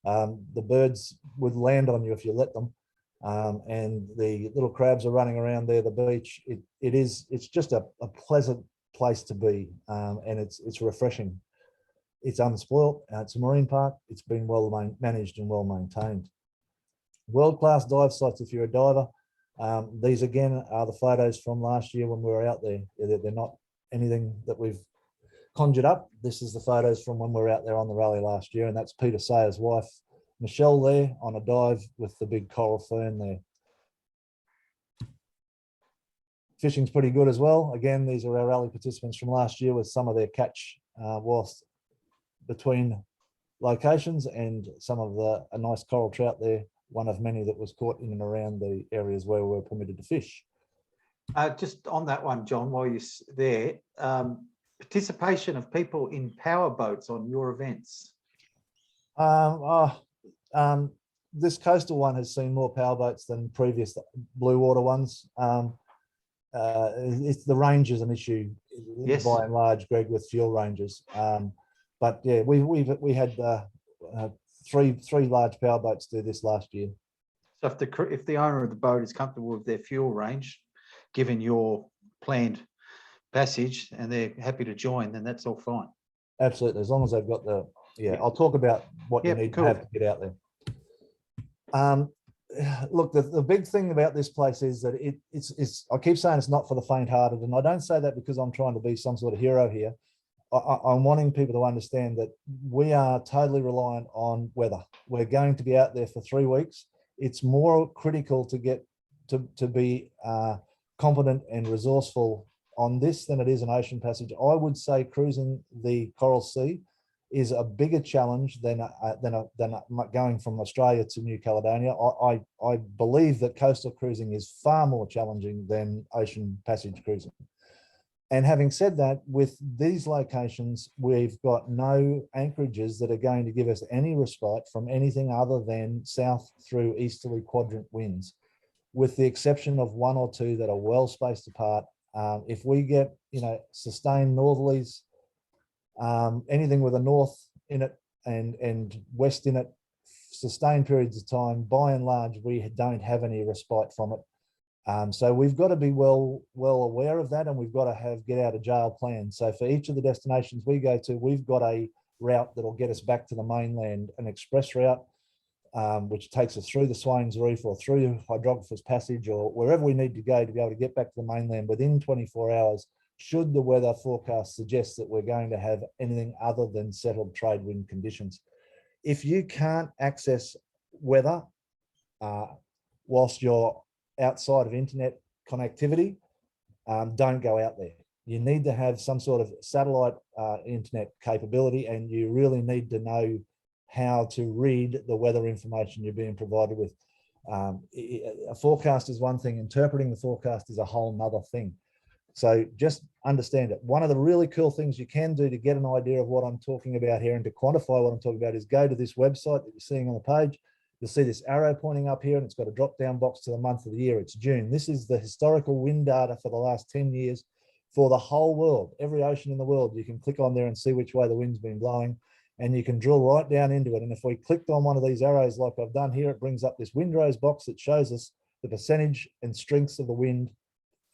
The birds would land on you if you let them, and the little crabs are running around there. The beach, it's just a pleasant place to be, and it's refreshing. It's unspoilt. It's a marine park. It's been well managed and well maintained. World-class dive sites if you're a diver. These again are the photos from last year when we were out there. They're not anything that we've conjured up. This is the photos from when we were out there on the rally last year, and that's Peter Sayer's wife, Michelle, there on a dive with the big coral fern there. Fishing's pretty good as well. Again, these are our rally participants from last year with some of their catch whilst between locations, and some of a nice coral trout there, one of many that was caught in and around the areas where we were permitted to fish. Just on that one, John, while you're there, participation of people in power boats on your events. This coastal one has seen more power boats than previous blue water ones. It's the range is an issue, yes, by and large, Greg, with fuel ranges. But yeah, we had three large power boats do this last year. So if the owner of the boat is comfortable with their fuel range, given your planned passage, and they're happy to join, then that's all fine. Absolutely, as long as they've got the, yeah, I'll talk about what you need to have to get out there. Look, the big thing about this place is that it's I keep saying it's not for the faint-hearted, and I don't say that because I'm trying to be some sort of hero here. I'm wanting people to understand that we are totally reliant on weather. We're going to be out there for 3 weeks. It's more critical to get to be competent and resourceful on this than it is an ocean passage. I would say cruising the Coral Sea is a bigger challenge than going from Australia to New Caledonia. I believe that coastal cruising is far more challenging than ocean passage cruising. And having said that, with these locations, we've got no anchorages that are going to give us any respite from anything other than south through easterly quadrant winds, with the exception of one or two that are well spaced apart. If we get, sustained northerlies, anything with a north in it and west in it, sustained periods of time, by and large, we don't have any respite from it. So we've got to be well aware of that, and we've got to have get out of jail plans. So for each of the destinations we go to, we've got a route that'll get us back to the mainland, an express route, which takes us through the Swains Reef or through Hydrographer's Passage or wherever we need to go to be able to get back to the mainland within 24 hours, should the weather forecast suggest that we're going to have anything other than settled trade wind conditions. If you can't access weather whilst you're outside of internet connectivity, don't go out there. You need to have some sort of satellite internet capability, and you really need to know how to read the weather information you're being provided with. A forecast is one thing, interpreting the forecast is a whole nother thing. So just understand it. One of the really cool things you can do to get an idea of what I'm talking about here and to quantify what I'm talking about is go to this website that you're seeing on the page. You'll see this arrow pointing up here, and it's got a drop-down box to the month of the year. It's June. This is the historical wind data for the last 10 years for the whole world. Every ocean in the world, you can click on there and see which way the wind's been blowing, and you can drill right down into it. And if we clicked on one of these arrows like I've done here, it brings up this windrows box that shows us the percentage and strengths of the wind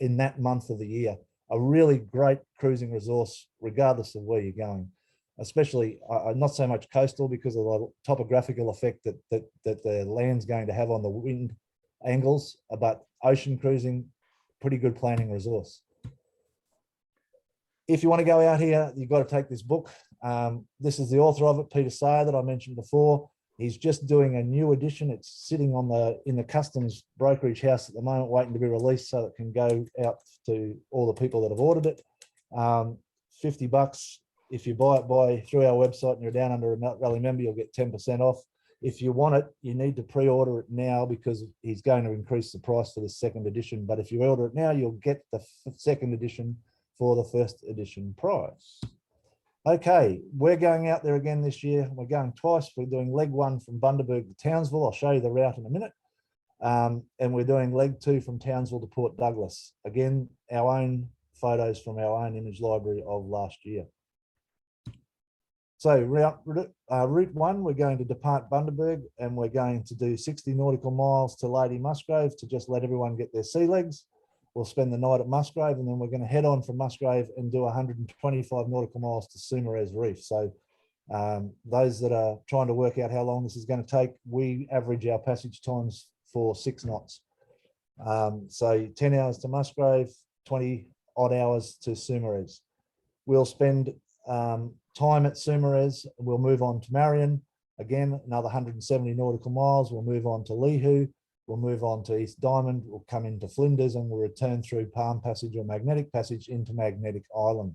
in that month of the year. A really great cruising resource, regardless of where you're going. Especially not so much coastal because of the topographical effect that the land's going to have on the wind angles, but ocean cruising, pretty good planning resource. If you want to go out here, you've got to take this book. This is the author of it, Peter Sayer, that I mentioned before. He's just doing a new edition. It's sitting in the customs brokerage house at the moment, waiting to be released so it can go out to all the people that have ordered it. $50. If you buy it through our website and you're down under a Melt Rally member, you'll get 10% off. If you want it, you need to pre-order it now because he's going to increase the price for the second edition. But if you order it now, you'll get the second edition for the first edition price. Okay, we're going out there again this year. We're going twice. We're doing leg 1 from Bundaberg to Townsville. I'll show you the route in a minute. And we're doing leg 2 from Townsville to Port Douglas. Again, our own photos from our own image library of last year. So route 1, we're going to depart Bundaberg and we're going to do 60 nautical miles to Lady Musgrave to just let everyone get their sea legs. We'll spend the night at Musgrave and then we're going to head on from Musgrave and do 125 nautical miles to Saumarez Reef. So those that are trying to work out how long this is going to take, we average our passage times for 6 knots. So 10 hours to Musgrave, 20 odd hours to Saumarez. We'll spend time at Saumarez. We'll move on to Marion. Again, another 170 nautical miles. We'll move on to Leehu. We'll move on to East Diamond. We'll come into Flinders and we'll return through Palm Passage or Magnetic Passage into Magnetic Island.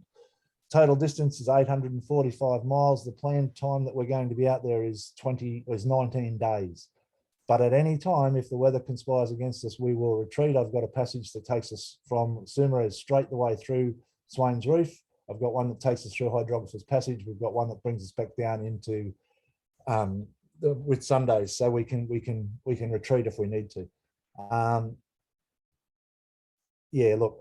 Total distance is 845 miles. The planned time that we're going to be out there is 19 days. But at any time, if the weather conspires against us, we will retreat. I've got a passage that takes us from Saumarez straight the way through Swains Reef. I've got one that takes us through Hydrographer's Passage. We've got one that brings us back down into with Sundays, so we can retreat if we need to. Yeah, look,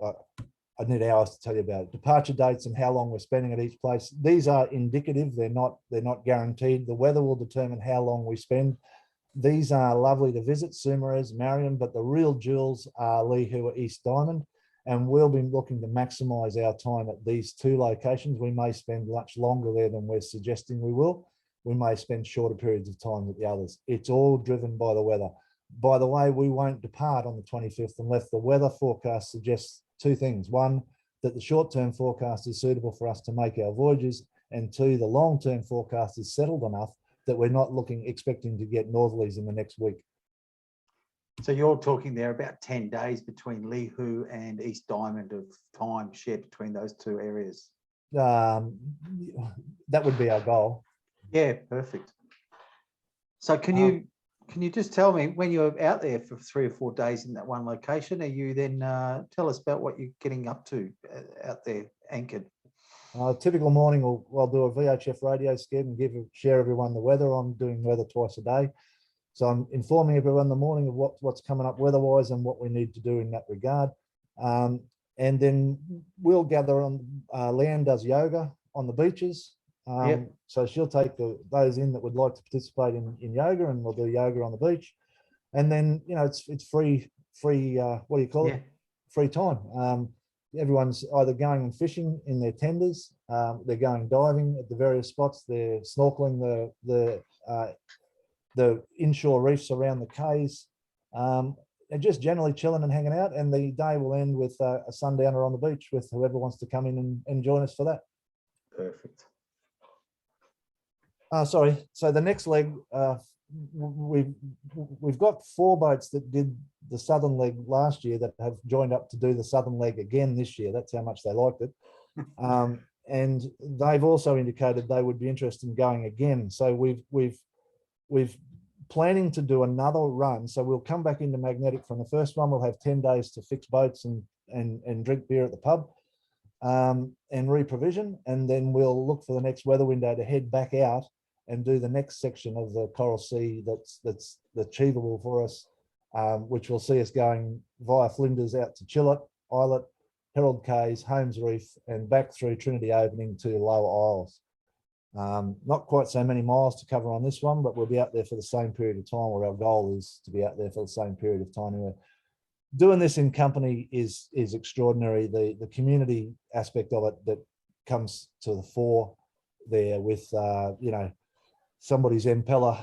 I need hours to tell you about it. Departure dates and how long we're spending at each place. These are indicative. They're not guaranteed. The weather will determine how long we spend. These are lovely to visit, Saumarez, Marion, but the real jewels are Leehu, East Diamond. And we'll be looking to maximise our time at these 2 locations. We may spend much longer there than we're suggesting we will. We may spend shorter periods of time with the others. It's all driven by the weather. By the way, we won't depart on the 25th unless the weather forecast suggests 2 things. 1, that the short-term forecast is suitable for us to make our voyages. And 2, the long-term forecast is settled enough that we're not expecting to get northerlies in the next week. So you're talking there about 10 days between Leehu and East Diamond of time shared between those 2 areas. That would be our goal. Yeah, perfect. So can you just tell me, when you're out there for 3 or 4 days in that one location, are you then tell us about what you're getting up to out there anchored? Typical morning, I'll do a VHF radio sked and share everyone the weather. I'm doing weather twice a day. So I'm informing everyone in the morning of what's coming up weather-wise and what we need to do in that regard. And then we'll gather on, Leanne does yoga on the beaches. Yep. So she'll take those in that would like to participate in yoga, and we'll do yoga on the beach. And then, you know, it's free, what do you call it? Free time. Everyone's either going and fishing in their tenders, they're going diving at the various spots, they're snorkeling the inshore reefs around the cays, and just generally chilling and hanging out. And the day will end with a sundowner on the beach with whoever wants to come in and join us for that. Perfect. Sorry. So the next leg, we've got 4 boats that did the southern leg last year that have joined up to do the southern leg again this year. That's how much they liked it. And they've also indicated they would be interested in going again. So we've planning to do another run. So we'll come back into Magnetic from the first one. We'll have 10 days to fix boats and drink beer at the pub and reprovision. And then we'll look for the next weather window to head back out and do the next section of the Coral Sea that's achievable for us, which will see us going via Flinders out to Chillet, Islet, Herald Cays, Holmes Reef, and back through Trinity Opening to Lower Isles. Not quite so many miles to cover on this one, but we'll be out there for the same period of time, or our goal is to be out there for the same period of time. Anyway, doing this in company is extraordinary. The community aspect of it that comes to the fore there with, you know, somebody's impeller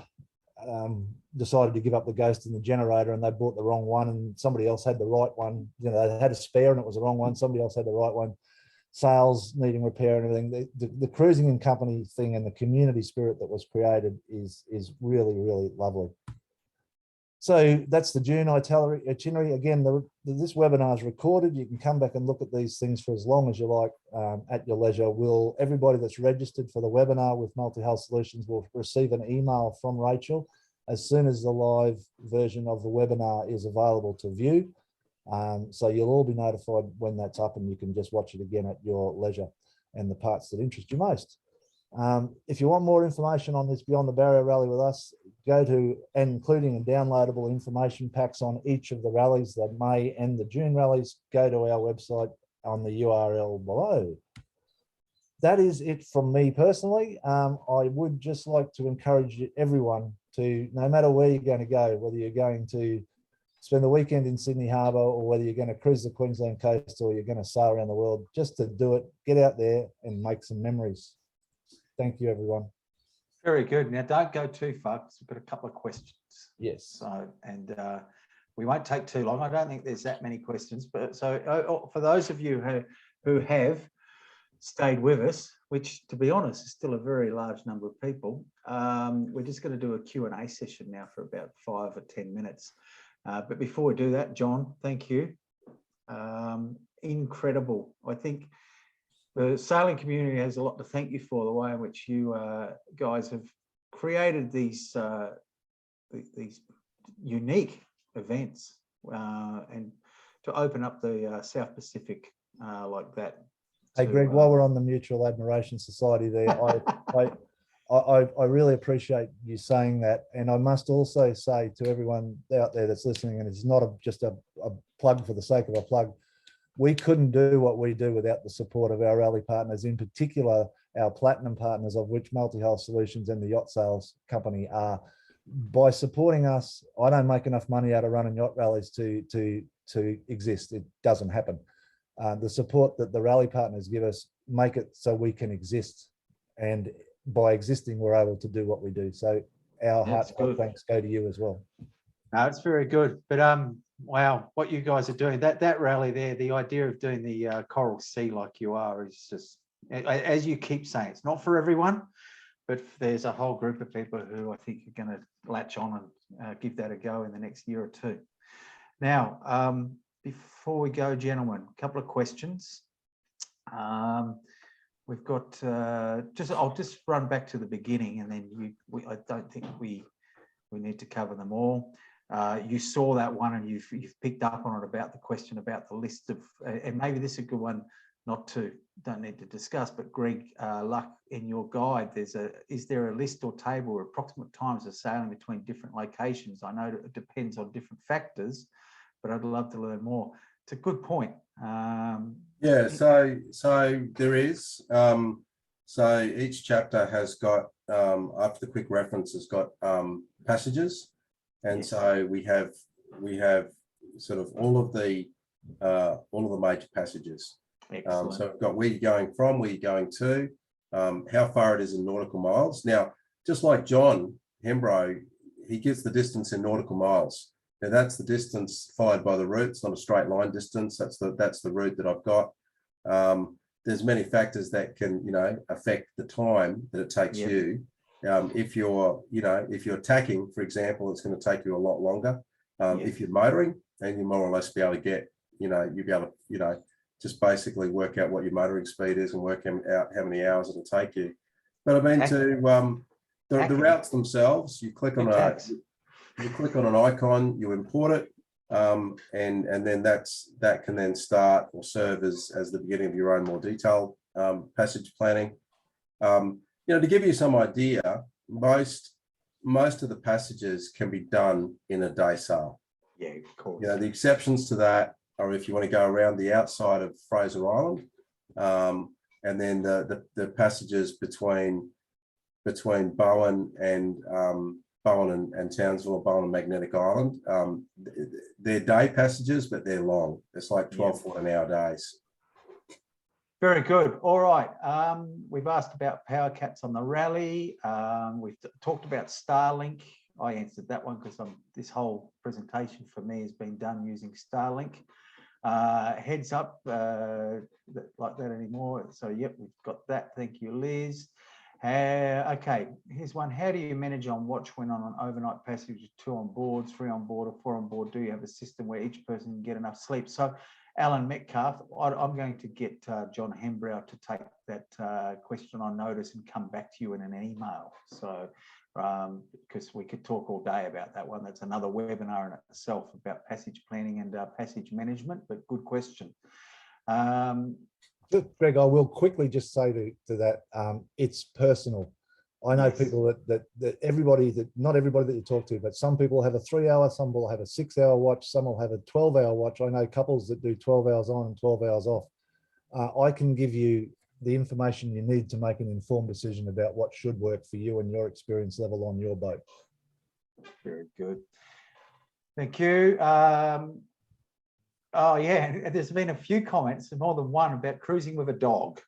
decided to give up the ghost in the generator and they bought the wrong one, and somebody else had the right one. You know, they had a spare and it was the wrong one. Somebody else had the right one. Sails needing repair and everything. The cruising in company thing and the community spirit that was created is really, really lovely. So that's the June itinerary. Again, this webinar is recorded. You can come back and look at these things for as long as you like at your leisure. Everybody that's registered for the webinar with Multi-Hull Solutions will receive an email from Rachel as soon as the live version of the webinar is available to view. So you'll all be notified when that's up, and you can just watch it again at your leisure and the parts that interest you most. If you want more information on this Beyond the Barrier Rally with us, go to, and including downloadable information packs on each of the rallies, the May and the June rallies, go to our website on the URL below. That is it from me personally. I would just like to encourage everyone to, no matter where you're going to go, whether you're going to spend the weekend in Sydney Harbour or whether you're going to cruise the Queensland coast or you're going to sail around the world, just to do it, get out there and make some memories. Thank you, everyone. Very good. Now, don't go too far because we've got a couple of questions. Yes. So, and we won't take too long. I don't think there's that many questions, but so for those of you who have stayed with us, which to be honest is still a very large number of people, we're just going to do a Q&A session now for about 5 or 10 minutes. But before we do that, John, thank you. Incredible. I think the sailing community has a lot to thank you for, the way in which you guys have created these unique events and to open up the South Pacific like that. Hey, Greg, while we're on the Mutual Admiration Society there, I really appreciate you saying that. And I must also say to everyone out there that's listening, and it's not just a plug for the sake of a plug, we couldn't do what we do without the support of our rally partners, in particular, our platinum partners, of which Multi-Hull Solutions and the Yacht Sales Company are. By supporting us, I don't make enough money out of running yacht rallies to exist. It doesn't happen. The support that the rally partners give us make it so we can exist. And by existing, we're able to do what we do. So our heartfelt thanks go to you as well. No, it's very good. But wow, what you guys are doing, that rally there, the idea of doing the Coral Sea like you are is just, as you keep saying, it's not for everyone, but there's a whole group of people who I think are going to latch on and give that a go in the next year or two. Now, before we go, gentlemen, a couple of questions. We've got I'll just run back to the beginning, and then I don't think we need to cover them all. You saw that one, and you've picked up on it about the question about the list of, and maybe this is a good one don't need to discuss, but Greg, Luck, in your guide, is there a list or table or approximate times of sailing between different locations? I know it depends on different factors, but I'd love to learn more. It's a good point. Yeah, so there is. So each chapter has got, after the quick reference, has got passages, and yes. So we have sort of all of the major passages. So we've got where you're going from, where you're going to, how far it is in nautical miles. Now, just like John Hembrow, he gives the distance in nautical miles. Now that's the distance followed by the route. It's not a straight line distance. That's the route that I've got. There's many factors that can, affect the time that it takes you. If you're tacking, for example, it's going to take you a lot longer. If you're motoring, then you more or less be able to get, you'll be able to, just basically work out what your motoring speed is and work out how many hours it'll take you. But I mean, the routes themselves, you click on an icon, you import it, and then that can then start or serve as the beginning of your own more detailed passage planning. To give you some idea, most of the passages can be done in a day sail. Yeah, of course. The exceptions to that are if you want to go around the outside of Fraser Island, and then the passages between Bowen and Townsville, or Bowen and Magnetic Island. They're day passages, but they're long. It's like 12 14-hour days. Very good. All right. We've asked about power caps on the rally. We've talked about Starlink. I answered that one because this whole presentation for me has been done using Starlink. Heads up, like that anymore. So, yep, we've got that. Thank you, Liz. Okay, here's one. How do you manage on watch when on an overnight passage, 2 on board, 3 on board, or 4 on board? Do you have a system where each person can get enough sleep? So Alan Metcalf, I'm going to get John Hembrow to take that question on notice and come back to you in an email. So, because we could talk all day about that one. That's another webinar in itself about passage planning and passage management, but good question. Greg, I will quickly just say to that, it's personal. I know Yes. people that everybody, that not everybody that you talk to, but some people have a 3-hour, some will have a 6-hour watch, some will have a 12-hour watch. I know couples that do 12 hours on and 12 hours off. I can give you the information you need to make an informed decision about what should work for you and your experience level on your boat. Very good. Thank you. Oh yeah, there's been a few comments, more than one, about cruising with a dog.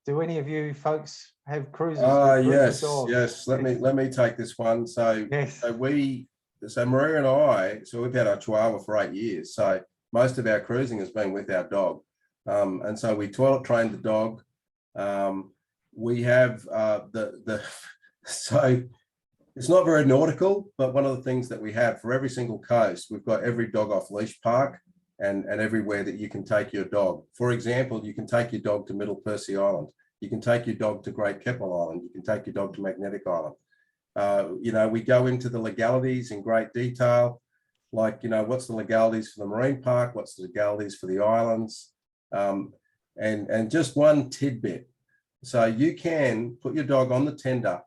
Do any of you folks have cruises? Yes. Let me take this one. So, yes. so Maria and I, so we've had our Chihuahua for 8 years. So most of our cruising has been with our dog, and so we toilet trained the dog. We have so it's not very nautical, but one of the things that we have for every single coast, we've got every dog off leash park and everywhere that you can take your dog. For example, you can take your dog to Middle Percy Island. You can take your dog to Great Keppel Island. You can take your dog to Magnetic Island. You know, we go into the legalities in great detail, like, you know, what's the legalities for the marine park? What's the legalities for the islands? And just one tidbit. So you can put your dog on the tender.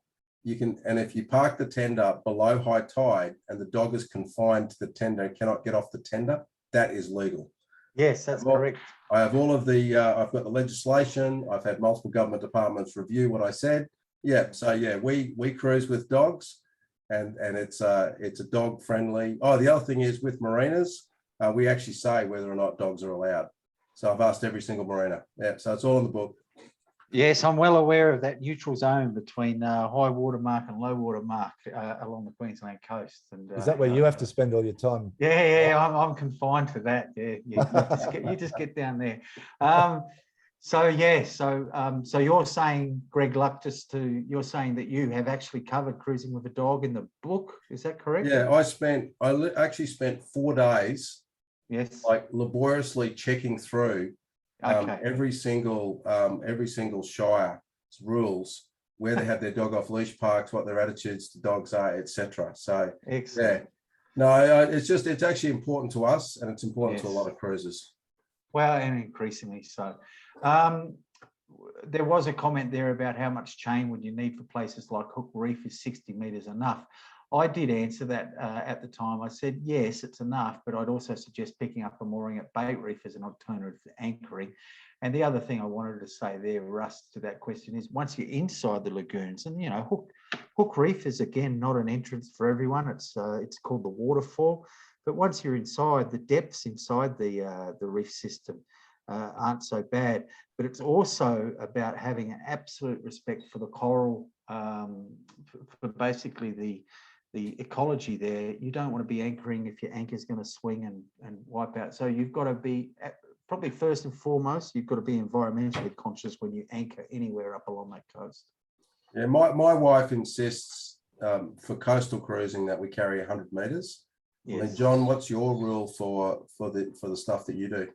You can, and if you park the tender below high tide and the dog is confined to the tender and cannot get off the tender, that is legal. Yes, that's correct. I have all of the, I've got the legislation. I've had multiple government departments review what I said. Yeah, so yeah, we cruise with dogs, and it's a dog friendly. Oh, the other thing is with marinas, we actually say whether or not dogs are allowed. So I've asked every single marina. Yeah, so it's all in the book. Yes, I'm well aware of that neutral zone between high water mark and low water mark along the Queensland coast. And is that where you have to spend all your time? Yeah, I'm confined to that. Yeah, you just get down there. So yeah, so you're saying, Greg Luck, you're saying that you have actually covered cruising with a dog in the book. Is that correct? Yeah, I actually spent 4 days, yes, like laboriously checking through okay. every single shire rules, where they have their dog off leash parks, what their attitudes to dogs are, etc. So excellent. Yeah, no, it's actually important to us, and it's important to a Yes. lot of cruisers. Well, and increasingly so. There was a comment there about how much chain would you need for places like Hook Reef. Is 60 metres enough? I did answer that at the time. I said, yes, it's enough, but I'd also suggest picking up a mooring at Bait Reef as an alternative to anchoring. And the other thing I wanted to say there, Russ, to that question is, once you're inside the lagoons, and you know, Hook Reef is again not an entrance for everyone. It's called the waterfall, but once you're inside, the depths inside the reef system aren't so bad. But it's also about having an absolute respect for the coral, for basically the ecology there. You don't want to be anchoring if your anchor is going to swing and wipe out. So you've got to be, probably first and foremost, you've got to be environmentally conscious when you anchor anywhere up along that coast. Yeah, my wife insists for coastal cruising that we carry 100 metres. Yes. I mean, John, what's your rule for the stuff that you do?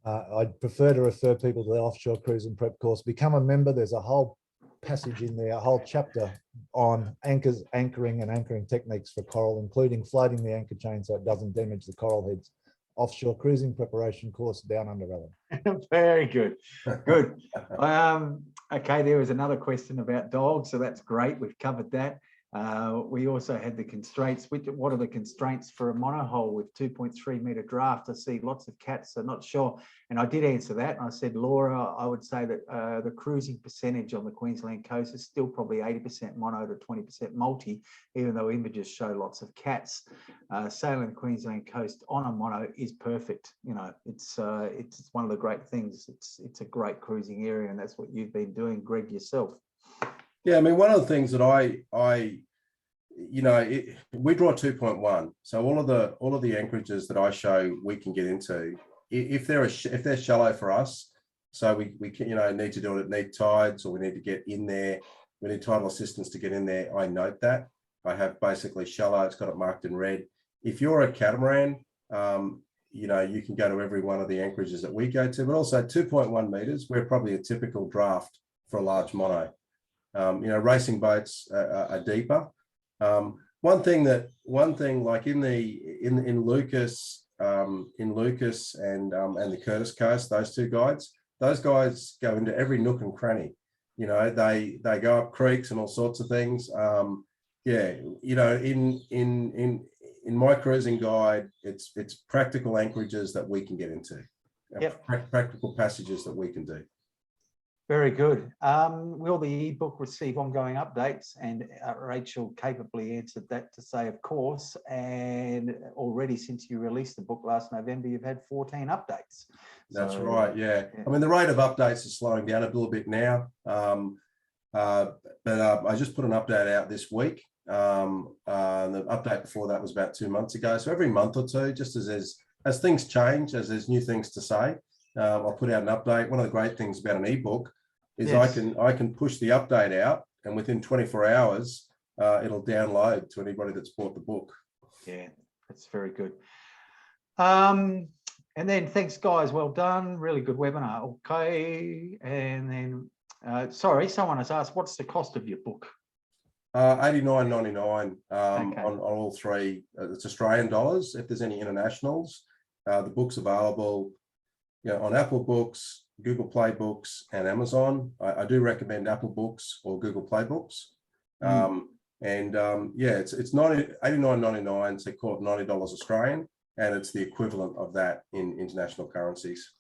I'd prefer to refer people to the offshore cruising prep course. Become a member. There's a whole passage in there, a whole chapter on anchoring and anchoring techniques for coral, including floating the anchor chain so it doesn't damage the coral heads. Offshore cruising preparation course down under Island. Very good. Good. Okay, there was another question about dogs, so that's great. We've covered that. We also had the constraints. What are the constraints for a monohull with 2.3 metre draft? I see lots of cats, so not sure. And I did answer that. And I said, Laura, I would say that the cruising percentage on the Queensland coast is still probably 80% mono to 20% multi, even though images show lots of cats. Sailing the Queensland coast on a mono is perfect. You know, it's one of the great things. It's a great cruising area, and that's what you've been doing, Greg, yourself. Yeah, I mean, one of the things that we draw 2.1. So all of the anchorages that I show we can get into, if they're shallow for us, so we can, need to do it at neap tides, or we need to get in there, we need tidal assistance to get in there. I note that. I have basically shallow, it's got it marked in red. If you're a catamaran, you know, you can go to every one of the anchorages that we go to, but also 2.1 meters. We're probably a typical draft for a large mono. You know, racing boats are deeper. One thing like in Lucas and the Curtis Coast, those guys go into every nook and cranny. You know, they go up creeks and all sorts of things. Yeah, you know, in my cruising guide, it's practical anchorages that we can get into. Yep. Practical passages that we can do. Very good. Will the ebook receive ongoing updates? And Rachel capably answered that to say, of course. And already since you released the book last November, you've had 14 updates. That's right. Yeah. I mean, the rate of updates is slowing down a little bit now. But I just put an update out this week. The update before that was about 2 months ago. So every month or two, just as things change, as there's new things to say, I'll put out an update. One of the great things about an ebook is yes. I can push the update out, and within 24 hours, it'll download to anybody that's bought the book. Yeah, that's very good. And then thanks, guys. Well done. Really good webinar. Okay. And then, sorry, someone has asked, what's the cost of your book? $89.99 Okay. on all three. It's Australian dollars. If there's any internationals, the book's available, you know, on Apple Books, Google Play Books, and Amazon. I do recommend Apple Books or Google Play Books. Yeah, it's $89.99, so call it $90 Australian, and it's the equivalent of that in international currencies.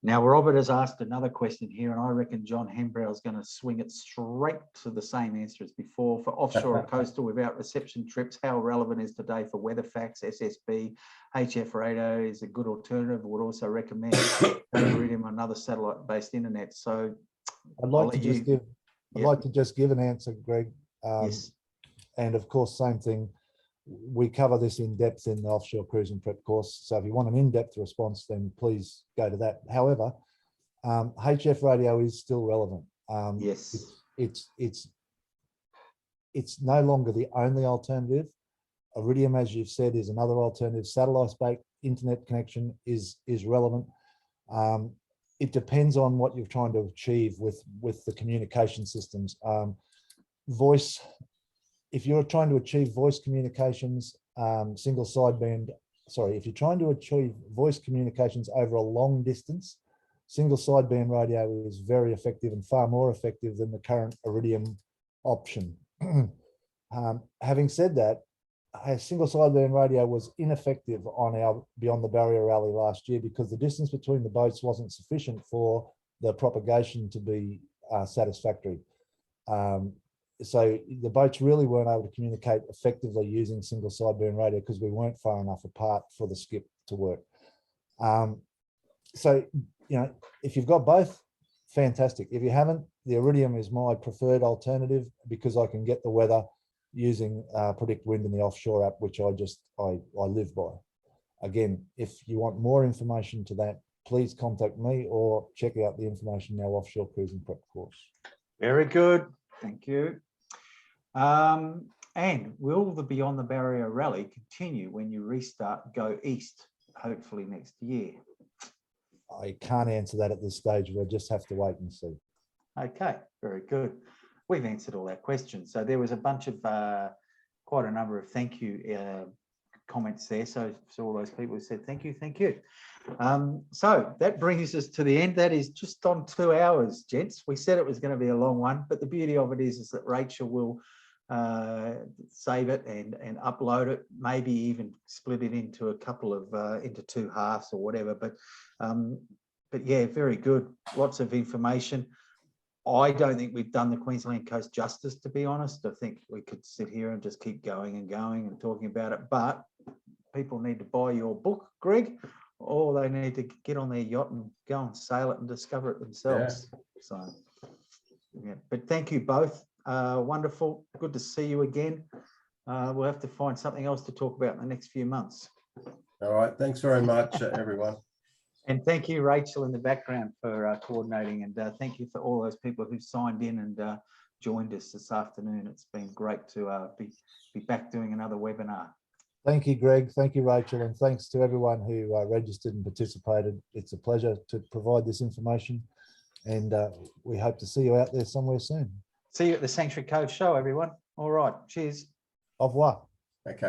Now, Robert has asked another question here, and I reckon John Hembrow is going to swing it straight to the same answer as before. For offshore or coastal without reception trips, how relevant is today for weather facts, SSB, HF radio is a good alternative? Would also recommend Iridium or another satellite-based internet. So I'd like to just give an answer, Greg. Yes. And of course, same thing. We cover this in depth in the offshore cruising prep course. So if you want an in-depth response, then please go to that. However, HF radio is still relevant. Yes. It's no longer the only alternative. Iridium, as you've said, is another alternative. Satellite-based internet connection is relevant. It depends on what you're trying to achieve with the communication systems. Voice. If you're trying to achieve voice communications, if you're trying to achieve voice communications over a long distance, single sideband radio is very effective and far more effective than the current Iridium option. Having said that, a single sideband radio was ineffective on our Beyond the Barrier rally last year because the distance between the boats wasn't sufficient for the propagation to be satisfactory. So the boats really weren't able to communicate effectively using single sideband radio because we weren't far enough apart for the skip to work. So, you know, if you've got both, fantastic. If you haven't, the Iridium is my preferred alternative because I can get the weather using Predict Wind in the offshore app, which I live by. Again, if you want more information to that, please contact me or check out the information in our offshore cruising prep course. Very good. Thank you. And will the Beyond the Barrier rally continue when you restart Go East, hopefully next year? I can't answer that at this stage. We'll just have to wait and see. Okay, very good. We've answered all our questions. So there was a bunch of, quite a number of thank you comments there. So all those people who said thank you, thank you. So that brings us to the end. That is just on 2 hours, gents. We said it was going to be a long one, but the beauty of it is that Rachel will save it and upload it, maybe even split it into a couple of into 2 halves or whatever. But yeah, very good. Lots of information. I don't think we've done the Queensland Coast justice, to be honest. I think we could sit here and just keep going and talking about it. But people need to buy your book, Greg, or they need to get on their yacht and go and sail it and discover it themselves. Yeah. So, yeah. But thank you both. Wonderful. Good to see you again. We'll have to find something else to talk about in the next few months. All right. Thanks very much, everyone. And thank you, Rachel, in the background for coordinating. And thank you for all those people who signed in and joined us this afternoon. It's been great to be back doing another webinar. Thank you, Greg. Thank you, Rachel. And thanks to everyone who registered and participated. It's a pleasure to provide this information. And we hope to see you out there somewhere soon. See you at the Sanctuary Cove show, everyone. All right. Cheers. Au revoir. Okay.